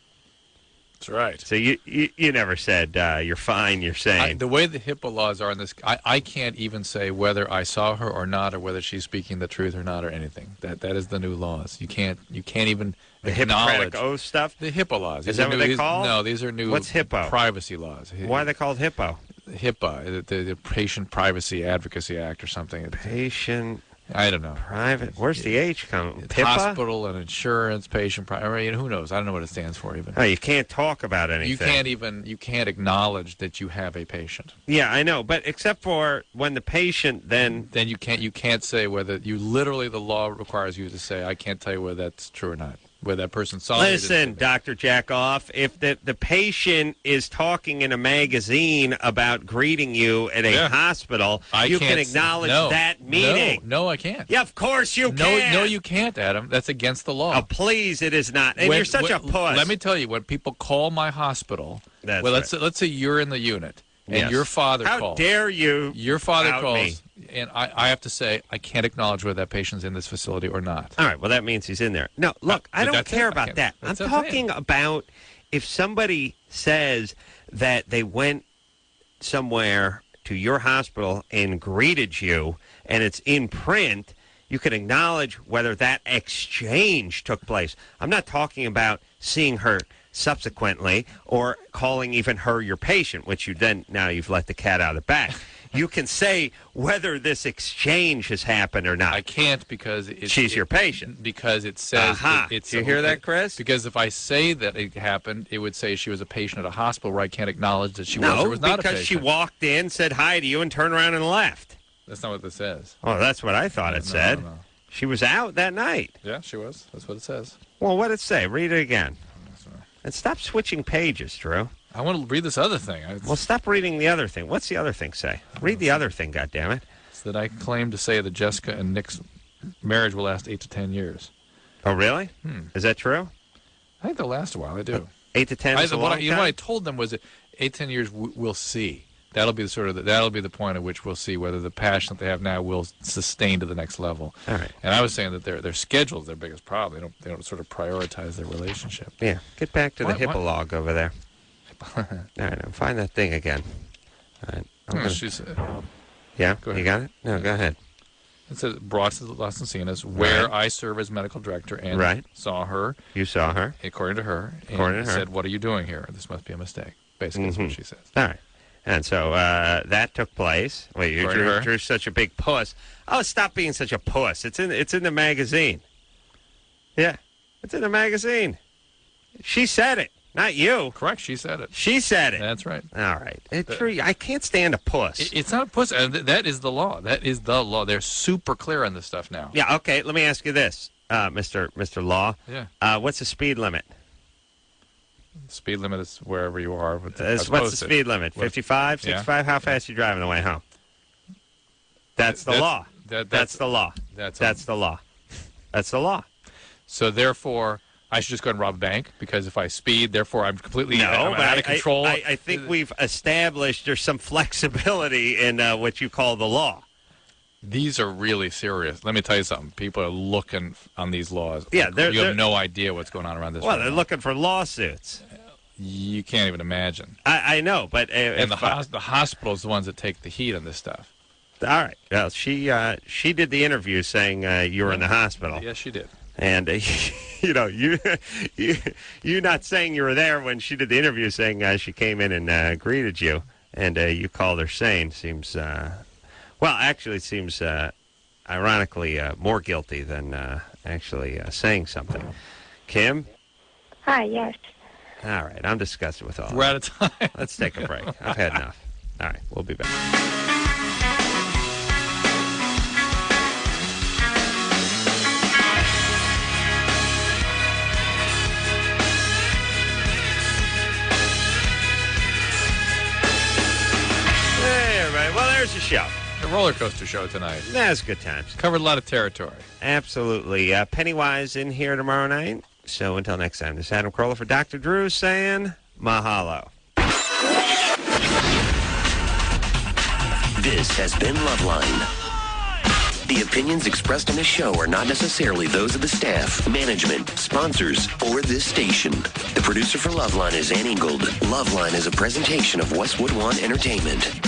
That's right.
So you never said you're fine, you're sane.
The way the HIPAA laws are in this, I can't even say whether I saw her or not, or whether she's speaking the truth or not, or anything. That is the new laws. You can't even
the
acknowledge
Hippocratic Oath stuff.
The HIPAA laws.
Is that what they call?
No, these are new.
What's HIPAA?
Privacy laws.
Why are they called HIPAA?
HIPAA, the Patient Privacy Advocacy Act, or something.
Patient.
I don't know.
Private. Where's the H come?
It's
HIPAA?
hospital and insurance, patient. I mean, who knows? I don't know what it stands for even.
Oh, you can't talk about anything.
You can't acknowledge that you have a patient.
Yeah, I know, but except for when the patient then
you can't say whether the law requires you to say, I can't tell you whether that's true or not. Whether that person saw it.
Listen, Dr. Jackoff, if the patient is talking in a magazine about greeting you at a hospital, you can acknowledge that meeting.
No, I can't.
Yeah, of course you can.
No, you can't, Adam. That's against the law.
Oh, please, it is not. And you're such a puss.
Let me tell you, when people call my hospital, let's say you're in the unit, and your father calls.
How dare you?
Your father
out
calls,
me.
and I have to say, I can't acknowledge whether that patient's in this facility or not.
All right, well, that means he's in there. No, look, I don't care about that. I'm talking about if somebody says that they went somewhere to your hospital and greeted you, and it's in print, you can acknowledge whether that exchange took place. I'm not talking about seeing her subsequently or calling even her your patient, which now you've let the cat out of the bag. You can say whether this exchange has happened or not.
I can't because
she's your patient.
Because it says it's.
Do you hear that, Chris?
Because if I say that it happened, it would say she was a patient at a hospital where I can't acknowledge that she was or was not a patient.
Because she walked in, said hi to you, and turned around and left.
That's not what this says.
Oh, that's what I thought it said.
No.
She was out that night.
Yeah, she was. That's what it says.
Well, what did it say? Read it again. And stop switching pages, Drew.
I want to read this other thing.
Well, stop reading the other thing. What's the other thing say? Read the other thing, goddammit.
It's that I claim to say that Jessica and Nick's marriage will last 8 to 10 years.
Oh, really? Is that true?
I think they'll last a while. They do.
8 to 10 is a long time?
What I told them was that 8 to 10 years we'll see. That'll be the point at which we'll see whether the passion that they have now will sustain to the next level.
All right.
And I was saying that their schedule is their biggest problem. They don't sort of prioritize their relationship.
Yeah. Get back to the HIPAA log over there. All right. Find that thing again. All right. Yeah.
Go ahead.
You got it? No, go ahead.
It says brought to Las Encinas, where I serve as medical director, and saw her.
You saw her.
According to her. And said, "What are you doing here? This must be a mistake." Basically, that's what she says.
All right. And so that took place. Wait, you're such a big puss. Oh, stop being such a puss. It's in the magazine. Yeah, it's in the magazine. She said it, not you.
Correct, she said it.
She said it.
That's right.
All right. I can't stand a puss.
It's not a puss. That is the law. That is the law. They're super clear on this stuff now.
Yeah, okay. Let me ask you this, Mr. Law.
Yeah.
What's the speed limit?
Speed limit is wherever you are.
What's the speed limit? 55, 65? Yeah. How fast are you driving the way home? That's the law. That's the law. That's the law. That's the law.
So therefore, I should just go and rob a bank because if I speed, therefore I'm completely out of control.
I think we've established there's some flexibility in what you call the law.
These are really serious. Let me tell you something. People are looking on these laws.
Yeah,
you have no idea what's going on around this.
Well, they're looking for lawsuits.
You can't even imagine.
I know, but
and the hospital is the ones that take the heat on this stuff.
All right. Well, she did the interview saying you were in the hospital.
Yes, she did.
And you not saying you were there when she did the interview, saying she came in and greeted you, and you called her sane seems ironically more guilty than actually saying something. Kim?
Hi, yes.
All right, I'm disgusted with all
We're out of time.
Let's take a break. I've had enough. All right, we'll be back. Hey, everybody. Well, there's the show.
The roller coaster show tonight.
That's good times.
Covered a lot of territory.
Absolutely. Pennywise in here tomorrow night. So until next time, this is Adam Carolla for Dr. Drew saying mahalo.
This has been Loveline. The opinions expressed on this show are not necessarily those of the staff, management, sponsors, or this station. The producer for Loveline is Ann Ingold. Loveline is a presentation of Westwood One Entertainment.